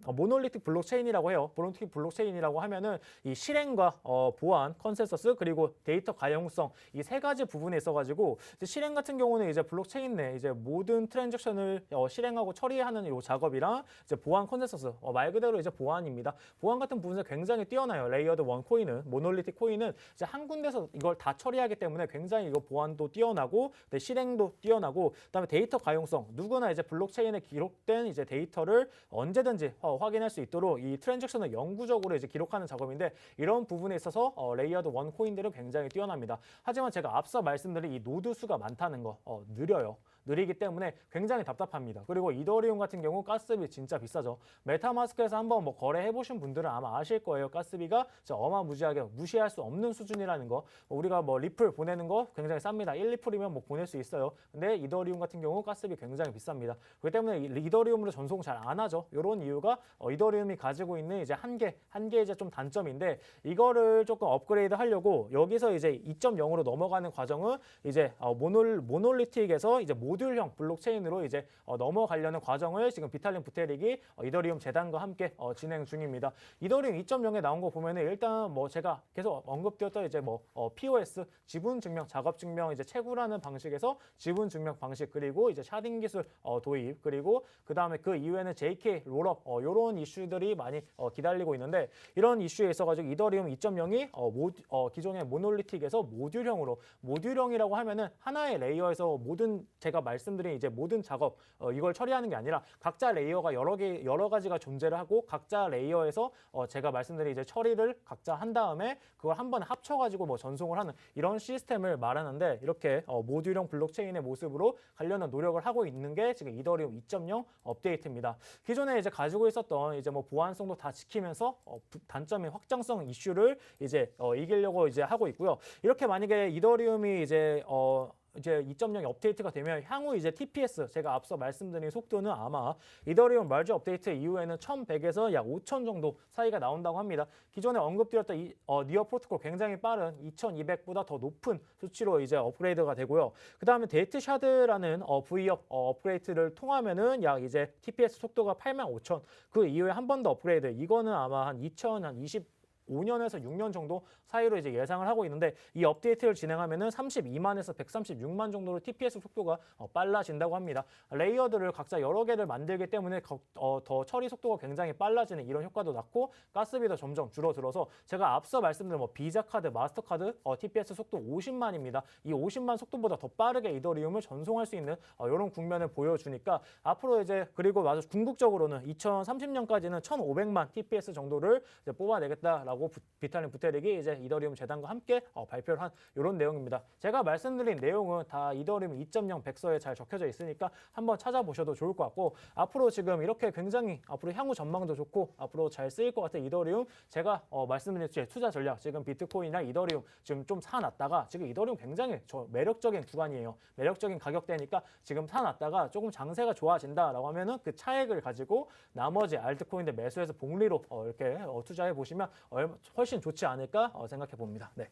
모놀리틱 블록체인이라고 해요. 모놀리틱 블록체인이라고 하면은 이 실행과 보안, 컨센서스 그리고 데이터 가용성 이 세 가지 부분에 있어가지고 실행 같은 경우는 이제 블록체인 내 이제 모든 트랜잭션을 실행하고 처리하는 이 작업이랑 이제 보안 컨센서스 말 그대로 이제 보안입니다. 보안 같은 부분에서 굉장히 뛰어나요. 레이어드 1 코인은 모놀리틱 코인은 이제 한 군데서 이걸 다 처리하기 때문에 굉장히 이거 보안도 뛰어나고 실행도 뛰어나고 그다음에 데이터 가용성 누구나 이제 블록체인에 기록된 이제 데이터를 언제든지 확인할 수 있도록 이 트랜잭션을 영구적으로 이제 기록하는 작업인데 이런 부분에 있어서 레이어드 1 코인들은 굉장히 뛰어납니다. 하지만 제가 앞서 말씀드린 이 노드 수가 많다는 거 느려요. 느리기 때문에 굉장히 답답합니다. 그리고 이더리움 같은 경우 가스비 진짜 비싸죠. 메타마스크에서 한번 뭐 거래해 보신 분들은 아마 아실 거예요. 가스비가 어마무지하게 무시할 수 없는 수준이라는 거. 우리가 뭐 리플 보내는 거 굉장히 쌉니다. 1, 2풀이면 뭐 보낼 수 있어요. 근데 이더리움 같은 경우 가스비 굉장히 비쌉니다. 그렇기 때문에 이더리움으로 전송 잘 안 하죠. 이런 이유가 이더리움이 가지고 있는 이제 한계 이제 좀 단점인데 이거를 조금 업그레이드 하려고 여기서 이제 2.0으로 넘어가는 과정은 이제 모놀리틱에서 이제 모듈형 블록체인으로 이제 넘어가려는 과정을 지금 비탈린 부테릭이 이더리움 재단과 함께 진행 중입니다. 이더리움 2.0에 나온 거 보면은 일단 뭐 제가 계속 언급드렸던 이제 뭐 POS 지분 증명, 작업 증명 이제 채굴하는 방식에서 지분 증명 방식 그리고 이제 샤딩 기술 도입 그리고 그다음에 그 이후에는 JK 롤업 이런 이슈들이 많이 기다리고 있는데 이런 이슈에 있어가지고 이더리움 2.0이 기존의 모놀리틱에서 모듈형이라고 하면은 하나의 레이어에서 모든 제가 말씀드린 이제 모든 작업 이걸 처리하는 게 아니라 각자 레이어가 여러 가지가 존재를 하고 각자 레이어에서 제가 말씀드린 이제 처리를 각자 한 다음에 그걸 한 번에 합쳐가지고 뭐 전송을 하는 이런 시스템을 말하는데 이렇게 모듈형 블록체인의 모습으로 가려는 노력을 하고 있는 게 지금 이더리움 2.0 업데이트입니다. 기존에 이제 가지고 있었던 이제 뭐 보안성도 다 지키면서 단점인 확장성 이슈를 이제 이기려고 이제 하고 있고요. 이렇게 만약에 이더리움이 이제 2.0 업데이트가 되면 향후 이제 TPS 제가 앞서 말씀드린 속도는 아마 이더리움 머지 업데이트 이후에는 1100에서 약 5000 정도 사이가 나온다고 합니다. 기존에 언급드렸던 니어 프로토콜 굉장히 빠른 2200보다 더 높은 수치로 이제 업그레이드가 되고요. 그다음에 데이트샤드라는 V업 업그레이드를 통하면은 약 이제 TPS 속도가 85000 그 이후에 한 번 더 업그레이드 이거는 아마 한 2025년에서 6년 정도 사이로 이제 예상을 하고 있는데 이 업데이트를 진행하면은 32만에서 136만 정도로 TPS 속도가 빨라진다고 합니다. 레이어들을 각자 여러 개를 만들기 때문에 더 처리 속도가 굉장히 빨라지는 이런 효과도 났고 가스비도 점점 줄어들어서 제가 앞서 말씀드린 뭐 비자 카드, 마스터카드 TPS 속도 50만입니다. 이 50만 속도보다 더 빠르게 이더리움을 전송할 수 있는 이런 국면을 보여주니까 앞으로 이제 그리고 아주 궁극적으로는 2030년까지는 1,500만 TPS 정도를 이제 뽑아내겠다라고 비탈린 부테릭이 이제 이더리움 재단과 함께 발표를 한 이런 내용입니다. 제가 말씀드린 내용은 다 이더리움 2.0 백서에 잘 적혀져 있으니까 한번 찾아보셔도 좋을 것 같고 앞으로 지금 이렇게 굉장히 앞으로 향후 전망도 좋고 앞으로 잘 쓰일 것 같은 이더리움 제가 말씀드린 제 투자 전략 지금 비트코인이랑 이더리움 지금 좀 사놨다가 지금 이더리움 굉장히 매력적인 구간이에요. 매력적인 가격대니까 지금 사놨다가 조금 장세가 좋아진다라고 하면은 그 차액을 가지고 나머지 알트코인들 매수해서 복리로 이렇게 투자해 보시면 훨씬 좋지 않을까 생각해 봅니다. 네.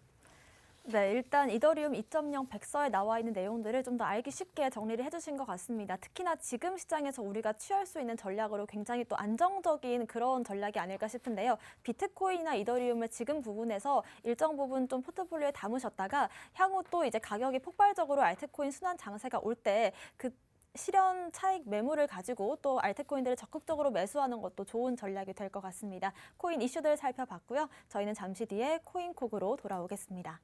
네, 일단 이더리움 2.0 백서에 나와 있는 내용들을 좀 더 알기 쉽게 정리를 해주신 것 같습니다. 특히나 지금 시장에서 우리가 취할 수 있는 전략으로 굉장히 또 안정적인 그런 전략이 아닐까 싶은데요. 비트코인이나 이더리움을 지금 부분에서 일정 부분 좀 포트폴리오에 담으셨다가 향후 또 이제 가격이 폭발적으로 알트코인 순환 장세가 올 때 그 실현 차익 매물을 가지고 또 알트코인들을 적극적으로 매수하는 것도 좋은 전략이 될 것 같습니다. 코인 이슈들 살펴봤고요. 저희는 잠시 뒤에 코인콕으로 돌아오겠습니다.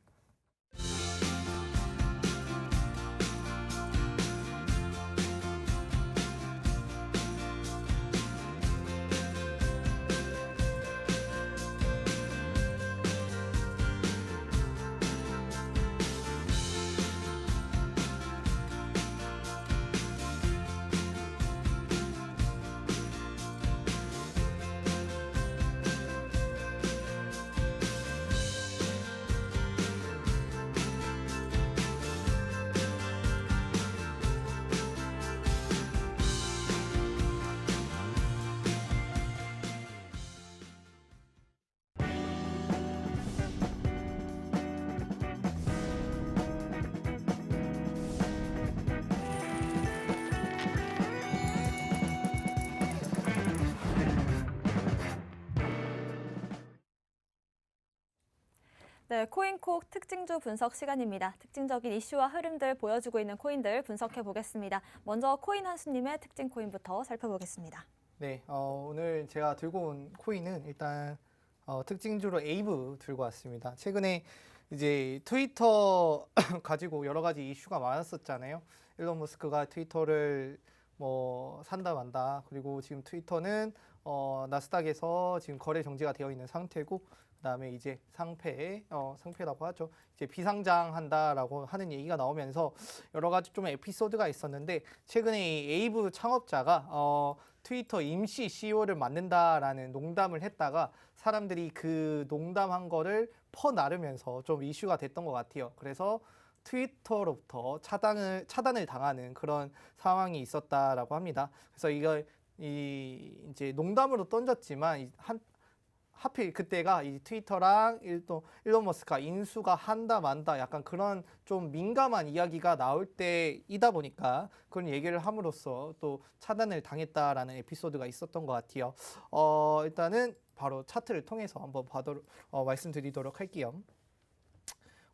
네, 코인콕 특징주 분석 시간입니다. 특징적인 이슈와 흐름들 보여주고 있는 코인들 분석해 보겠습니다. 먼저 코인 한수님의 특징 코인부터 살펴보겠습니다. 네, 오늘 제가 들고 온 코인은 일단 특징주로 에이브 들고 왔습니다. 최근에 이제 트위터 가지고 여러 가지 이슈가 많았었잖아요. 일론 머스크가 트위터를 뭐 산다 만다. 그리고 지금 트위터는 나스닥에서 지금 거래 정지가 되어 있는 상태고, 그다음에 이제 상패라고 하죠. 이제 비상장한다라고 하는 얘기가 나오면서 여러 가지 좀 에피소드가 있었는데, 최근에 이 에이브 창업자가 트위터 임시 CEO를 맡는다라는 농담을 했다가 사람들이 그 농담한 거를 퍼나르면서 좀 이슈가 됐던 것 같아요. 그래서 트위터로부터 차단을 당하는 그런 상황이 있었다라고 합니다. 그래서 이제 농담으로 던졌지만 하필 그때가 이 트위터랑 일론 머스크가 인수가 한다 만다 약간 그런 좀 민감한 이야기가 나올 때이다 보니까 그런 얘기를 함으로써 또 차단을 당했다라는 에피소드가 있었던 것 같아요. 일단은 바로 차트를 통해서 한번 말씀드리도록 할게요.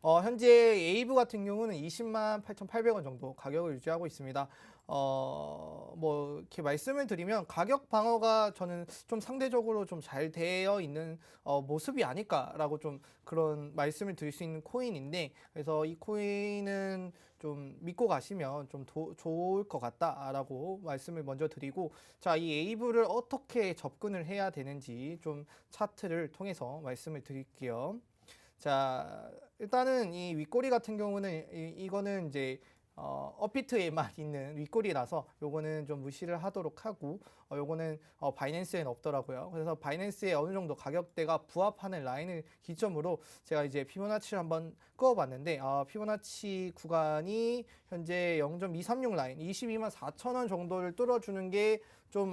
현재 에이브 같은 경우는 20만 8,800원 정도 가격을 유지하고 있습니다. 뭐 이렇게 말씀을 드리면 가격 방어가 저는 좀 상대적으로 좀 잘 되어 있는 모습이 아닐까라고 좀 그런 말씀을 드릴 수 있는 코인인데, 그래서 이 코인은 좀 믿고 가시면 좀 좋을 것 같다라고 말씀을 먼저 드리고, 자, 이 에이브를 어떻게 접근을 해야 되는지 좀 차트를 통해서 말씀을 드릴게요. 자, 일단은 이 윗꼬리 같은 경우는 이거는 이제 업비트에만 있는 윗꼬리라서 요거는 좀 무시를 하도록 하고, 요거는 바이낸스에는 없더라고요. 그래서 바이낸스에 어느 정도 가격대가 부합하는 라인을 기점으로 제가 이제 피보나치를 한번 그어봤는데, 피보나치 구간이 현재 0.236 라인 22만 4천 원 정도를 뚫어주는 게 좀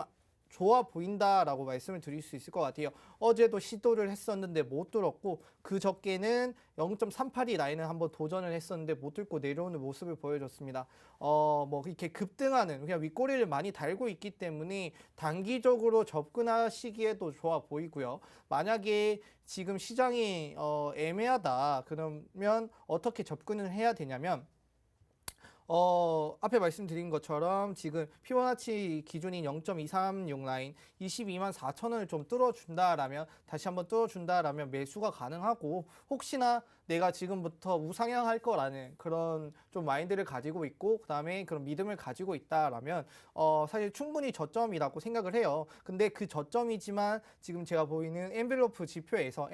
좋아 보인다라고 말씀을 드릴 수 있을 것 같아요. 어제도 시도를 했었는데 못 뚫었고, 그 적게는 0.382 라인을 한번 도전을 했었는데 못 뚫고 내려오는 모습을 보여줬습니다. 뭐 이렇게 급등하는, 그냥 윗꼬리를 많이 달고 있기 때문에 단기적으로 접근하시기에도 좋아 보이고요. 만약에 지금 시장이 애매하다 그러면 어떻게 접근을 해야 되냐면, 앞에 말씀드린 것처럼 지금 피보나치 기준인 0.236 라인 22만 4천 원을 좀 뚫어준다라면, 다시 한번 뚫어준다라면 매수가 가능하고, 혹시나 내가 지금부터 우상향할 거라는 그런 좀 마인드를 가지고 있고, 그 다음에 그런 믿음을 가지고 있다라면 사실 충분히 저점이라고 생각을 해요. 근데 그 저점이지만 지금 제가 보이는 엔벨로프 지표에서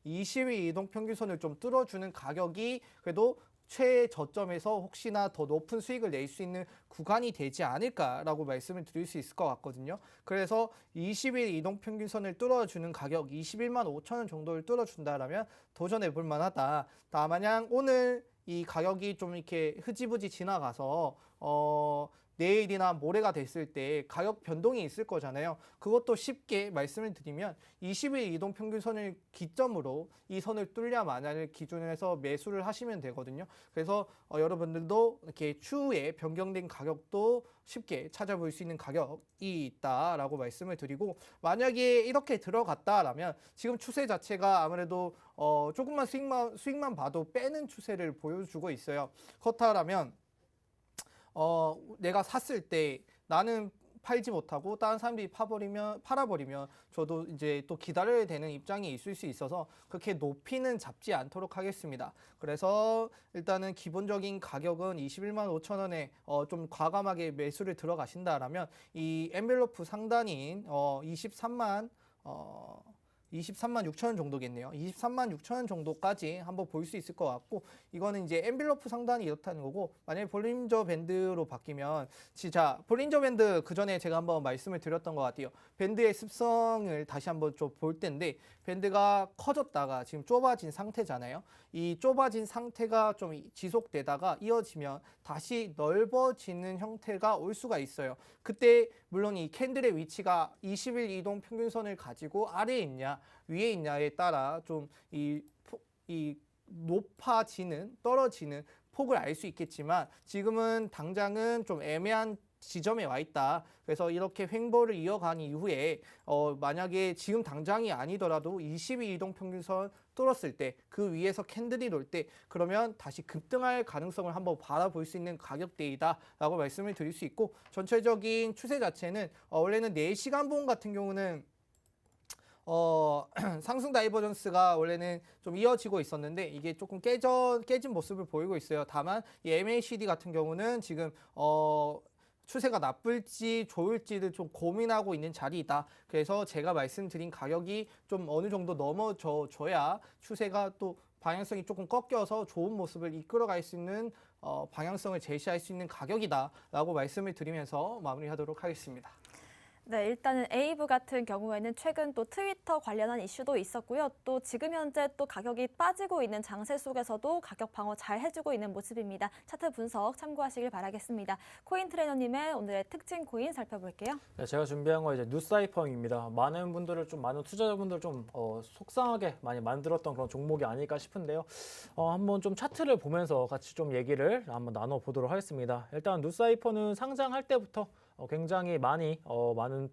20일 이동평균선을 좀 뚫어주는 가격이 그래도 최저점에서 혹시나 더 높은 수익을 낼 수 있는 구간이 되지 않을까라고 말씀을 드릴 수 있을 것 같거든요. 그래서 20일 이동평균선을 뚫어주는 가격 21만 5천 원 정도를 뚫어준다라면 도전해 볼 만하다. 다만 오늘 이 가격이 좀 이렇게 흐지부지 지나가서 내일이나 모레가 됐을 때 가격 변동이 있을 거잖아요. 그것도 쉽게 말씀을 드리면 20일 이동 평균선을 기점으로 이 선을 뚫려만을 기준으로 해서 매수를 하시면 되거든요. 그래서 여러분들도 이렇게 추후에 변경된 가격도 쉽게 찾아볼 수 있는 가격이 있다라고 말씀을 드리고, 만약에 이렇게 들어갔다라면 지금 추세 자체가 아무래도 조금만 수익만 봐도 빼는 추세를 보여주고 있어요. 그렇다면 내가 샀을 때 나는 팔지 못하고 다른 사람들이 팔아버리면 저도 이제 또 기다려야 되는 입장이 있을 수 있어서 그렇게 높이는 잡지 않도록 하겠습니다. 그래서 일단은 기본적인 가격은 21만 5천 원에 좀 과감하게 매수를 들어가신다라면 이 엔벨로프 상단인 23만 6천 원 정도겠네요. 23만 6천 원 정도까지 한번 볼 수 있을 것 같고, 이거는 이제 엔벨로프 상단이 이렇다는 거고, 만약에 볼린저 밴드로 바뀌면 진짜 볼린저 밴드 그 전에 제가 한번 말씀을 드렸던 것 같아요. 밴드의 습성을 다시 한번 좀 볼 텐데, 밴드가 커졌다가 지금 좁아진 상태잖아요. 이 좁아진 상태가 좀 지속되다가 이어지면 다시 넓어지는 형태가 올 수가 있어요. 그때 물론 이 캔들의 위치가 20일 이동 평균선을 가지고 아래에 있냐 위에 있냐에 따라 좀 이 높아지는 떨어지는 폭을 알 수 있겠지만, 지금은 당장은 좀 애매한 지점에 와 있다. 그래서 이렇게 횡보를 이어간 이후에 만약에 지금 당장이 아니더라도 20일 이동 평균선 뚫었을 때 그 위에서 캔들이 돌 때, 그러면 다시 급등할 가능성을 한번 바라볼 수 있는 가격대이다라고 말씀을 드릴 수 있고, 전체적인 추세 자체는 원래는 4시간 봉 같은 경우는 상승 다이버전스가 원래는 좀 이어지고 있었는데 이게 조금 깨진 모습을 보이고 있어요. 다만 이 MACD 같은 경우는 지금 추세가 나쁠지 좋을지를 좀 고민하고 있는 자리이다. 그래서 제가 말씀드린 가격이 좀 어느 정도 넘어져야 추세가 또 방향성이 조금 꺾여서 좋은 모습을 이끌어갈 수 있는 방향성을 제시할 수 있는 가격이다라고 말씀을 드리면서 마무리하도록 하겠습니다. 네, 일단은 에이브 같은 경우에는 최근 또 트위터 관련한 이슈도 있었고요. 또 지금 현재 또 가격이 빠지고 있는 장세 속에서도 가격 방어 잘 해주고 있는 모습입니다. 차트 분석 참고하시길 바라겠습니다. 코인 트레이너님의 오늘의 특징 코인 살펴볼게요. 네, 제가 준비한 거 이제 뉴스하이퍼입니다. 많은 투자자분들 좀 속상하게 많이 만들었던 그런 종목이 아닐까 싶은데요. 한번 좀 차트를 보면서 같이 좀 얘기를 한번 나눠보도록 하겠습니다. 일단 뉴스하이퍼는 상장할 때부터 굉장히 많은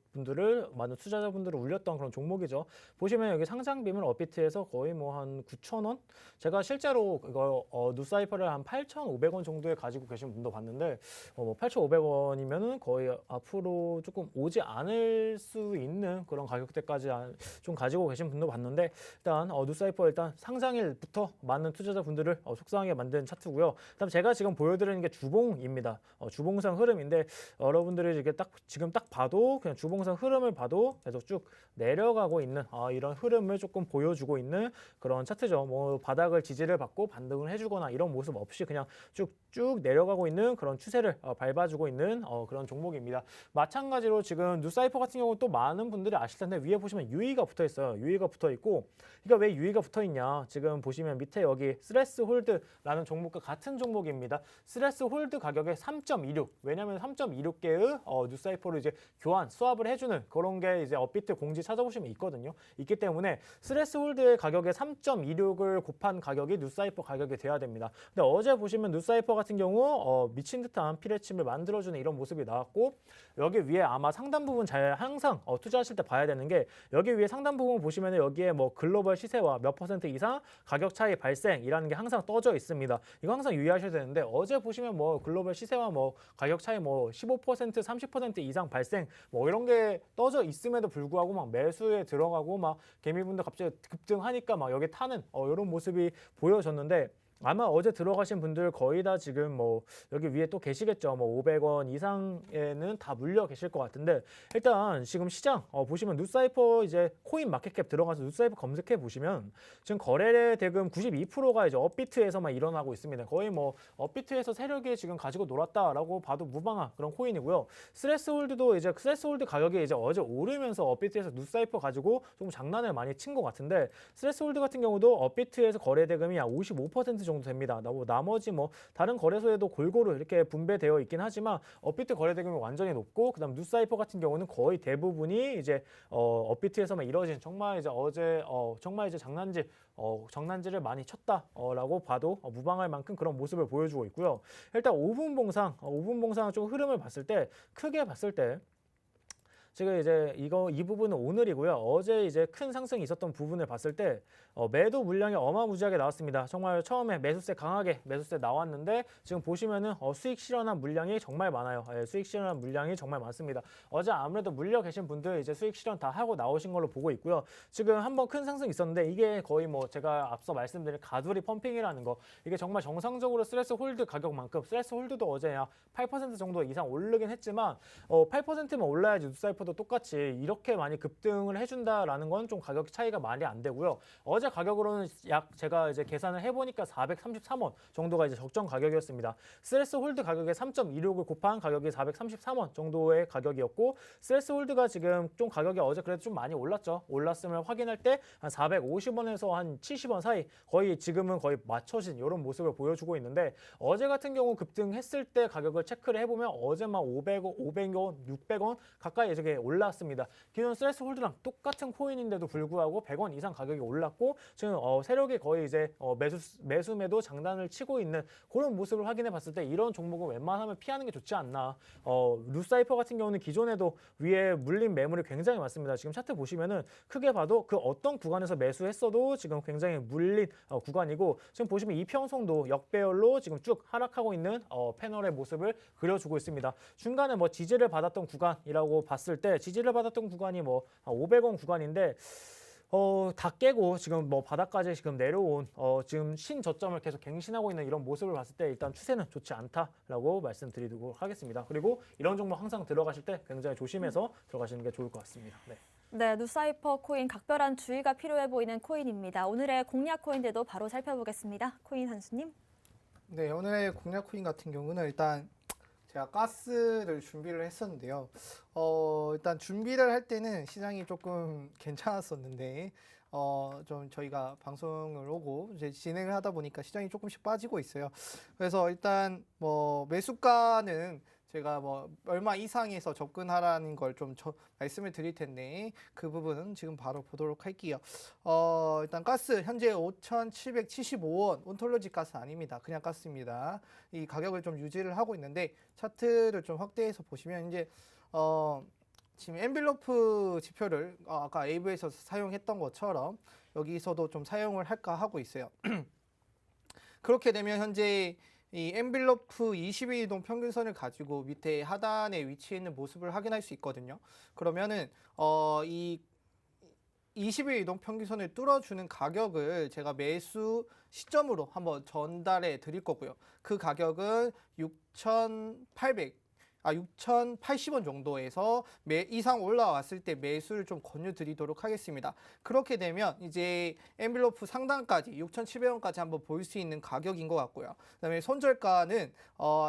투자자분들을 울렸던 그런 종목이죠. 보시면 여기 상장 비밀 업비트에서 거의 뭐 한 9,000원? 제가 실제로 이거 뉴스하이퍼를 한 8,500원 정도에 가지고 계신 분도 봤는데 8,500원이면은 거의 앞으로 조금 오지 않을 수 있는 그런 가격대까지 좀 가지고 계신 분도 봤는데, 일단 뉴스하이퍼 일단 상장일부터 많은 투자자분들을 속상하게 만든 차트고요. 그다음 제가 지금 보여드리는 게 주봉입니다. 주봉상 흐름인데 여러분들이 이게 지금 딱 봐도 그냥 주봉상 흐름을 봐도 계속 쭉 내려가고 있는 이런 흐름을 조금 보여주고 있는 그런 차트죠. 뭐 바닥을 지지를 받고 반등을 해주거나 이런 모습 없이 그냥 쭉 내려가고 있는 그런 추세를 밟아주고 있는 그런 종목입니다. 마찬가지로 지금 뉴스하이퍼 같은 경우 또 많은 분들이 아실 텐데 위에 보시면 유의가 붙어 있어요. 유의가 붙어 있고, 그러니까 왜 유의가 붙어 있냐? 지금 보시면 밑에 여기 스레스 홀드라는 종목과 같은 종목입니다. 스레스 홀드 가격의 3.26. 왜냐하면 3.26개의 뉴스하이퍼를 이제 스왑을 해주는 그런 게 이제 업비트 공지 찾아보시면 있거든요. 있기 때문에 스레스 홀드의 가격에 3.26을 곱한 가격이 뉴스하이퍼 가격이 돼야 됩니다. 근데 어제 보시면 뉴스하이퍼 같은 경우 미친 듯한 피레침을 만들어주는 이런 모습이 나왔고, 여기 위에 아마 상단 부분 항상 투자하실 때 봐야 되는 게, 여기 위에 상단 부분 보시면 여기에 뭐 글로벌 시세와 몇 % 이상 가격 차이 발생이라는 게 항상 떠져 있습니다. 이거 항상 유의하셔야 되는데, 어제 보시면 뭐 글로벌 시세와 뭐 가격 차이 뭐 15% 30% 이상 발생 뭐 이런 게 떠져 있음에도 불구하고 막 매수에 들어가고 막 개미분들 갑자기 급등하니까 막 여기 타는 이런 모습이 보여졌는데, 아마 어제 들어가신 분들 거의 다 지금 뭐 여기 위에 또 계시겠죠. 뭐 500원 이상에는 다 물려 계실 것 같은데, 일단 지금 시장 보시면 뉴스하이퍼 이제 코인 마켓캡 들어가서 뉴스하이퍼 검색해 보시면 지금 거래 대금 92%가 이제 업비트에서만 일어나고 있습니다. 거의 뭐 업비트에서 세력이 지금 가지고 놀았다라고 봐도 무방한 그런 코인이고요. 스레스홀드도 이제 스레스홀드 가격이 이제 어제 오르면서 업비트에서 뉴스하이퍼 가지고 조금 장난을 많이 친 것 같은데, 스레스홀드 같은 경우도 업비트에서 거래 대금이 약 55% 정도 됩니다. 나머지 뭐 다른 거래소에도 골고루 이렇게 분배되어 있긴 하지만 업비트 거래대금이 완전히 높고 그다음 누사이퍼 같은 경우는 거의 대부분이 이제 업비트에서만 이뤄진 정말 이제 정말 이제 장난질을 많이 쳤다라고 봐도 무방할 만큼 그런 모습을 보여주고 있고요. 일단 5분 봉상 좀 흐름을 봤을 때 크게 봤을 때 지금 이제 이 부분은 오늘이고요. 어제 이제 큰 상승이 있었던 부분을 봤을 때 매도 물량이 어마무지하게 나왔습니다. 정말 처음에 매수세 강하게 매수세 나왔는데 지금 보시면은 수익 실현한 물량이 정말 많아요. 수익 실현한 물량이 정말 많습니다. 어제 아무래도 물려 계신 분들 이제 수익 실현 다 하고 나오신 걸로 보고 있고요. 지금 한번 큰 상승 있었는데 이게 거의 뭐 제가 앞서 말씀드린 가두리 펌핑이라는 거 이게 정말 정상적으로 스트레스 홀드 가격만큼 스트레스 홀드도 어제 약 8% 정도 이상 오르긴 했지만 8%만 올라야지 누사이퍼도 똑같이 이렇게 많이 급등을 해준다라는 건 좀 가격 차이가 말이 안 되고요. 어제 가격으로는 약 제가 이제 계산을 해보니까 433원 정도가 이제 적정 가격이었습니다. 스트레스 홀드 가격에 3.26을 곱한 가격이 433원 정도의 가격이었고 스트레스 홀드가 지금 좀 가격이 어제 그래도 좀 많이 올랐죠. 올랐음을 확인할 때 한 450원에서 한 70원 사이 거의 지금은 거의 맞춰진 이런 모습을 보여주고 있는데 어제 같은 경우 급등했을 때 가격을 체크를 해보면 어제만 500원, 600원 가까이 이렇게 올랐습니다. 기존 스트레스 홀드랑 똑같은 코인인데도 불구하고 100원 이상 가격이 올랐고 지금 세력이 거의 이제 매수매도 장단을 치고 있는 그런 모습을 확인해 봤을 때 이런 종목은 웬만하면 피하는 게 좋지 않나. 루사이퍼 같은 경우는 기존에도 위에 물린 매물이 굉장히 많습니다. 지금 차트 보시면은 크게 봐도 그 어떤 구간에서 매수했어도 지금 굉장히 물린 구간이고 지금 보시면 이평선도 역배열로 지금 쭉 하락하고 있는 패널의 모습을 그려주고 있습니다. 중간에 뭐 지지를 받았던 구간이라고 봤을 때 지지를 받았던 구간이 뭐 500원 구간인데 다 깨고 지금 뭐 바닥까지 지금 내려온 지금 신저점을 계속 갱신하고 있는 이런 모습을 봤을 때 일단 추세는 좋지 않다라고 말씀드리도록 하겠습니다. 그리고 이런 종목 항상 들어가실 때 굉장히 조심해서 들어가시는 게 좋을 것 같습니다. 네. 네, 누사이퍼 코인 각별한 주의가 필요해 보이는 코인입니다. 오늘의 공략 코인들도 바로 살펴보겠습니다. 코인 한수님. 네, 오늘의 공략 코인 같은 경우는 일단 제가 가스를 준비를 했었는데요. 일단 준비를 할 때는 시장이 조금 괜찮았었는데 좀 저희가 방송을 오고 이제 진행을 하다 보니까 시장이 조금씩 빠지고 있어요. 그래서 일단 뭐 매수가는 제가 뭐 얼마 이상에서 접근하라는 걸 좀 말씀을 드릴 텐데 그 부분은 지금 바로 보도록 할게요. 일단 가스 현재 5,775원 온톨로지 가스 아닙니다. 그냥 가스입니다. 이 가격을 좀 유지를 하고 있는데 차트를 좀 확대해서 보시면 이제 지금 엔빌로프 지표를 아까 AV에서 사용했던 것처럼 여기서도 좀 사용을 할까 하고 있어요. 그렇게 되면 현재 이 엔빌로프 21일 이동 평균선을 가지고 밑에 하단에 위치해 있는 모습을 확인할 수 있거든요. 그러면은 이 20일 이동 평균선을 뚫어주는 가격을 제가 매수 시점으로 한번 전달해 드릴 거고요. 그 가격은 6,080원 정도에서 이상 올라왔을 때 매수를 좀 권유드리도록 하겠습니다. 그렇게 되면 이제 엔빌로프 상단까지 6,700원까지 한번 볼 수 있는 가격인 것 같고요. 그다음에 손절가는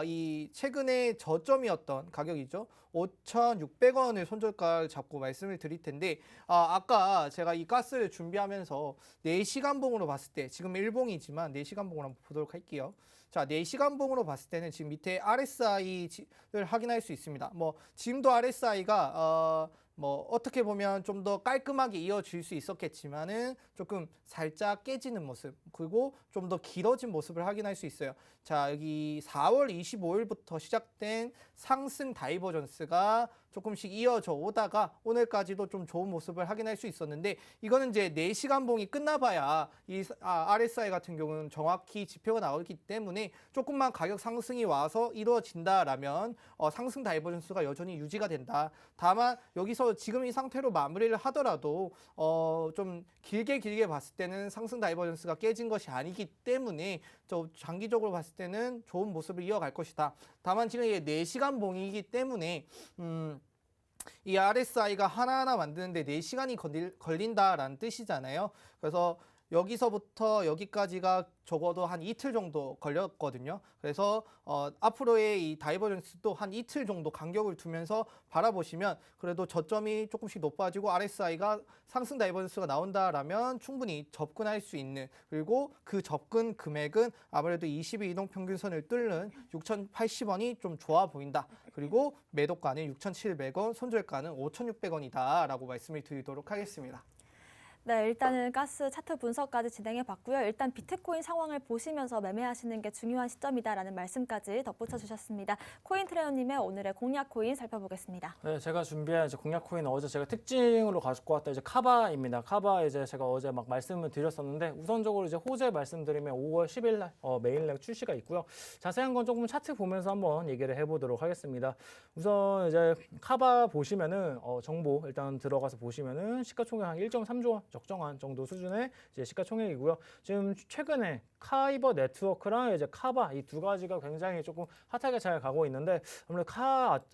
이 최근에 저점이었던 가격이죠. 5,600원을 손절가를 잡고 말씀을 드릴 텐데 아까 제가 이 가스를 준비하면서 4시간 봉으로 봤을 때 지금 일봉이지만 4시간 봉으로 한번 보도록 할게요. 자, 4시간 봉으로 봤을 때는 지금 밑에 RSI를 확인할 수 있습니다. 뭐 지금도 RSI가 뭐 어떻게 보면 좀 더 깔끔하게 이어질 수 있었겠지만은 조금 살짝 깨지는 모습 그리고 좀 더 길어진 모습을 확인할 수 있어요. 자, 여기 4월 25일부터 시작된 상승 다이버전스가 조금씩 이어져 오다가 오늘까지도 좀 좋은 모습을 확인할 수 있었는데 이거는 이제 4시간 봉이 끝나봐야 이 RSI 같은 경우는 정확히 지표가 나오기 때문에 조금만 가격 상승이 와서 이루어진다라면 상승 다이버전스가 여전히 유지가 된다. 다만 여기서 지금 이 상태로 마무리를 하더라도 좀 길게 봤을 때는 상승 다이버전스가 깨진 것이 아니기 때문에 장기적으로 봤을 때는 좋은 모습을 이어갈 것이다. 다만 지금 이게 4시간 봉이기 때문에 이 RSI가 하나하나 만드는데 4시간이 걸린다라는 뜻이잖아요. 그래서 여기서부터 여기까지가 적어도 한 이틀 정도 걸렸거든요. 그래서 앞으로의 이 다이버전스도 한 이틀 정도 간격을 두면서 바라보시면 그래도 저점이 조금씩 높아지고 RSI가 상승 다이버전스가 나온다라면 충분히 접근할 수 있는, 그리고 그 접근 금액은 아무래도 20일 이동평균선을 뚫는 6,080원이 좀 좋아 보인다. 그리고 매도가는 6,700원, 손절가는 5,600원이다라고 말씀을 드리도록 하겠습니다. 네, 일단은 가스 차트 분석까지 진행해 봤고요. 일단 비트코인 상황을 보시면서 매매하시는 게 중요한 시점이다라는 말씀까지 덧붙여 주셨습니다. 코인 트레이너님의 오늘의 공략 코인 살펴보겠습니다. 네, 제가 준비한 이제 공략 코인 어제 제가 특징으로 가지고 왔다 이제 카바입니다. 카바 이제 제가 어제 막 말씀을 드렸었는데 우선적으로 이제 호재 말씀드리면 5월 10일 날 메인leg 출시가 있고요. 자세한 건 조금 차트 보면서 한번 얘기를 해보도록 하겠습니다. 우선 이제 카바 보시면은 정보 일단 들어가서 보시면은 시가총액 한 1.3조 원 적정한 정도 수준의 이제 시가총액이고요. 지금 최근에 카이버 네트워크랑 이제 카바 이 두 가지가 굉장히 조금 핫하게 잘 가고 있는데 아무래도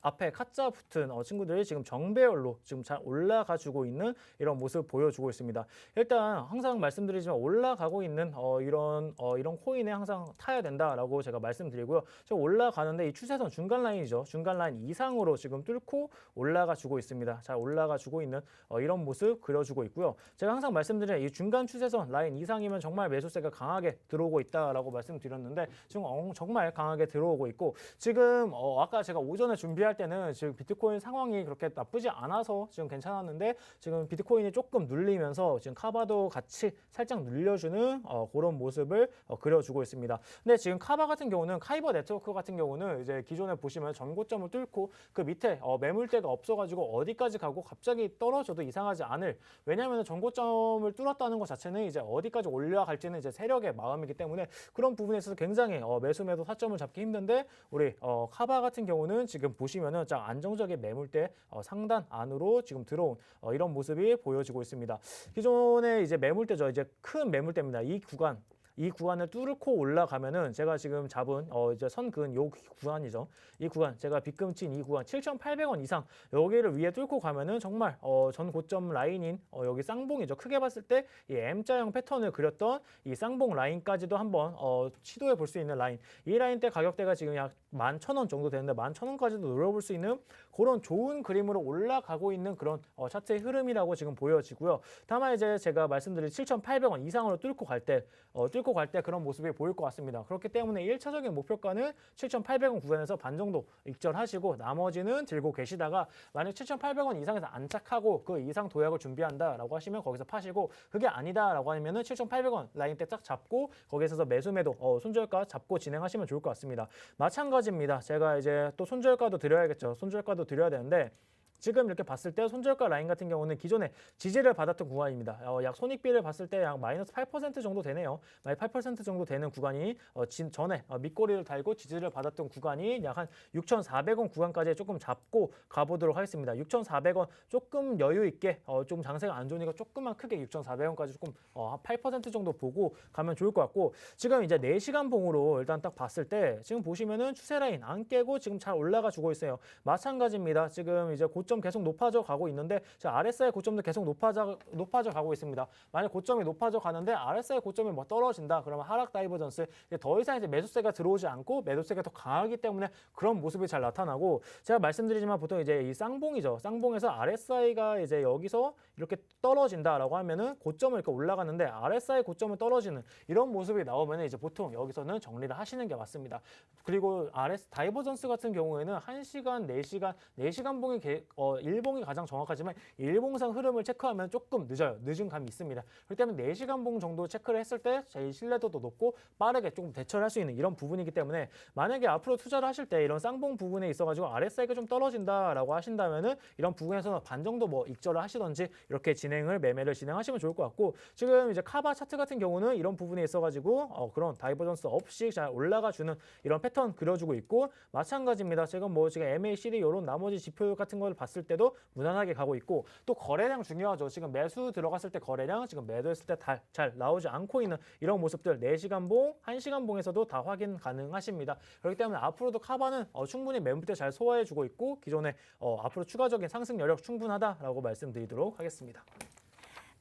앞에 카자 붙은 친구들이 지금 정배열로 지금 잘 올라가 주고 있는 이런 모습 보여주고 있습니다. 일단 항상 말씀드리지만 올라가고 있는 이런 코인에 항상 타야 된다라고 제가 말씀드리고요. 지금 올라가는데 이 추세선 중간 라인이죠. 중간 라인 이상으로 지금 뚫고 올라가 주고 있습니다. 잘 올라가 주고 있는 이런 모습 그려주고 있고요. 제가 항상 말씀드리는 이 중간 추세선 라인 이상이면 정말 매수세가 강하게 들어오고 있다라고 말씀드렸는데 지금 정말 강하게 들어오고 있고 지금 아까 제가 오전에 준비할 때는 지금 비트코인 상황이 그렇게 나쁘지 않아서 지금 괜찮았는데 지금 비트코인이 조금 눌리면서 지금 카바도 같이 살짝 눌려주는 그런 모습을 그려주고 있습니다. 근데 지금 카바 같은 경우는 카이버 네트워크 같은 경우는 이제 기존에 보시면 전고점을 뚫고 그 밑에 매물대가 없어가지고 어디까지 가고 갑자기 떨어져도 이상하지 않을, 왜냐하면 전고점을 뚫었다는 것 자체는 이제 어디까지 올라갈지는 이제 세력의 마음이기 때문에 그런 부분에 있어서 굉장히 매도 타점을 잡기 힘든데 우리 카바 같은 경우는 지금 보시면은 딱 안정적인 매물대 상단 안으로 지금 들어온 이런 모습이 보여지고 있습니다. 기존에 이제 매물대죠. 이제 큰 매물대입니다. 이 구간을 뚫고 올라가면은 제가 지금 잡은 이제 선근 요 구간이죠. 이 구간 제가 빗금친 이 구간 7,800원 이상 여기를 위에 뚫고 가면은 정말 전 고점 라인인 여기 쌍봉이죠. 크게 봤을 때 이 M자형 패턴을 그렸던 이 쌍봉 라인까지도 한번 시도해 볼 수 있는 라인. 이 라인 대 가격대가 지금 약 11,000원 정도 되는데 11,000원까지도 노려볼 수 있는 그런 좋은 그림으로 올라가고 있는 그런 차트의 흐름이라고 지금 보여지고요. 다만 이제 제가 말씀드린 7,800원 이상으로 뚫고 갈 때 그런 모습이 보일 것 같습니다. 그렇기 때문에 1차적인 목표가는 7,800원 구간에서 반 정도 익절하시고 나머지는 들고 계시다가 만약 7,800원 이상에서 안착하고 그 이상 도약을 준비한다라고 하시면 거기서 파시고, 그게 아니다라고 하면은 7,800원 라인 때 딱 잡고 거기에서 매도 손절가 잡고 진행하시면 좋을 것 같습니다. 마찬가지입니다. 제가 이제 또 손절가도 드려야겠죠. 손절가도 드려야 되는데 지금 이렇게 봤을 때 손절가 라인 같은 경우는 기존에 지지를 받았던 구간입니다. 약 손익비를 봤을 때 약 마이너스 8% 정도 되네요. 8% 정도 되는 구간이 전에 밑꼬리를 달고 지지를 받았던 구간이 약 한 6,400원 구간까지 조금 잡고 가보도록 하겠습니다. 6,400원 조금 여유 있게 좀 장세가 안 좋으니까 조금만 크게 6,400원까지 조금 한 8% 정도 보고 가면 좋을 것 같고, 지금 이제 4시간 봉으로 일단 딱 봤을 때 지금 보시면은 추세 라인 안 깨고 지금 잘 올라가 주고 있어요. 마찬가지입니다. 지금 이제 고점 계속 높아져 가고 있는데 RSI 고점도 계속 높아져 가고 있습니다. 만약 고점이 높아져 가는데 RSI 고점이 뭐 떨어진다 그러면 하락 다이버전스, 더 이상 이제 매수세가 들어오지 않고 매도세가 더 강하기 때문에 그런 모습이 잘 나타나고, 제가 말씀드리지만 보통 이제 이 쌍봉이죠. 쌍봉에서 RSI가 이제 여기서 이렇게 떨어진다라고 하면은 고점을 이렇게 올라가는데 RSI 고점은 떨어지는 이런 모습이 나오면 이제 보통 여기서는 정리를 하시는 게 맞습니다. 그리고 다이버전스 같은 경우에는 1시간, 4시간 봉이 일봉이 가장 정확하지만 일봉상 흐름을 체크하면 조금 늦은 감이 있습니다. 그렇기 때문에 4시간 봉 정도 체크를 했을 때 제일 신뢰도도 높고 빠르게 조금 대처를 할 수 있는 이런 부분이기 때문에 만약에 앞으로 투자를 하실 때 이런 쌍봉 부분에 있어가지고 RSI가 좀 떨어진다라고 하신다면은 이런 부분에서는 반 정도 뭐 익절을 하시던지 이렇게 매매를 진행하시면 좋을 것 같고, 지금 이제 카바 차트 같은 경우는 이런 부분에 있어가지고 그런 다이버전스 없이 잘 올라가주는 이런 패턴 그려주고 있고, 마찬가지입니다. 지금 MACD 이런 나머지 지표 같은 걸 봤을 때도 무난하게 가고 있고, 또 거래량 중요하죠. 지금 매수 들어갔을 때 거래량, 지금 매도했을 때 잘 나오지 않고 있는 이런 모습들 4시간 봉, 1시간 봉에서도 다 확인 가능하십니다. 그렇기 때문에 앞으로도 카바는 충분히 매물대 잘 소화해주고 있고 기존에 앞으로 추가적인 상승 여력 충분하다라고 말씀드리도록 하겠습니다.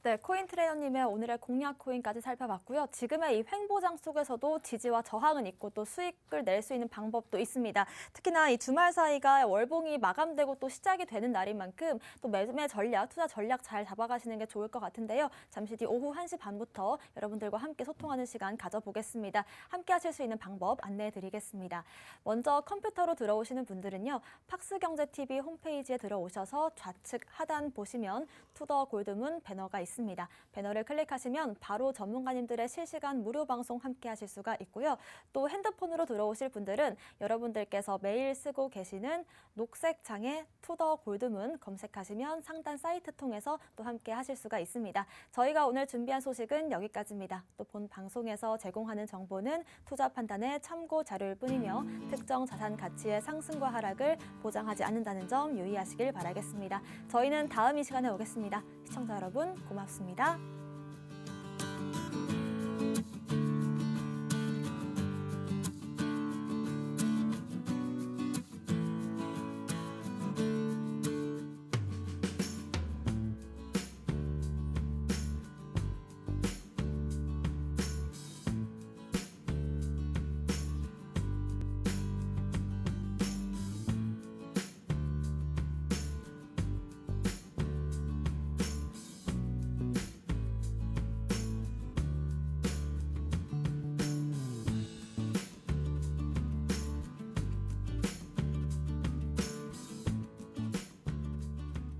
네, 코인 트레이너님의 오늘의 공략 코인까지 살펴봤고요. 지금의 이 횡보장 속에서도 지지와 저항은 있고 또 수익을 낼 수 있는 방법도 있습니다. 특히나 이 주말 사이가 월봉이 마감되고 또 시작이 되는 날인 만큼 또 매매 전략, 투자 전략 잘 잡아가시는 게 좋을 것 같은데요. 잠시 뒤 오후 1시 반부터 여러분들과 함께 소통하는 시간 가져보겠습니다. 함께 하실 수 있는 방법 안내해 드리겠습니다. 먼저 컴퓨터로 들어오시는 분들은요. 팍스경제TV 홈페이지에 들어오셔서 좌측 하단 보시면 투더 골드문 배너가 있습니다. 배너를 클릭하시면 바로 전문가님들의 실시간 무료 방송 함께 하실 수가 있고요. 또 핸드폰으로 들어오실 분들은 여러분들께서 매일 쓰고 계시는 녹색 창에 투더 골드문 검색하시면 상단 사이트 통해서 또 함께 하실 수가 있습니다. 저희가 오늘 준비한 소식은 여기까지입니다. 또 본 방송에서 제공하는 정보는 투자 판단의 참고 자료일 뿐이며 특정 자산 가치의 상승과 하락을 보장하지 않는다는 점 유의하시길 바라겠습니다. 저희는 다음 이 시간에 오겠습니다. 시청자 여러분 고맙습니다.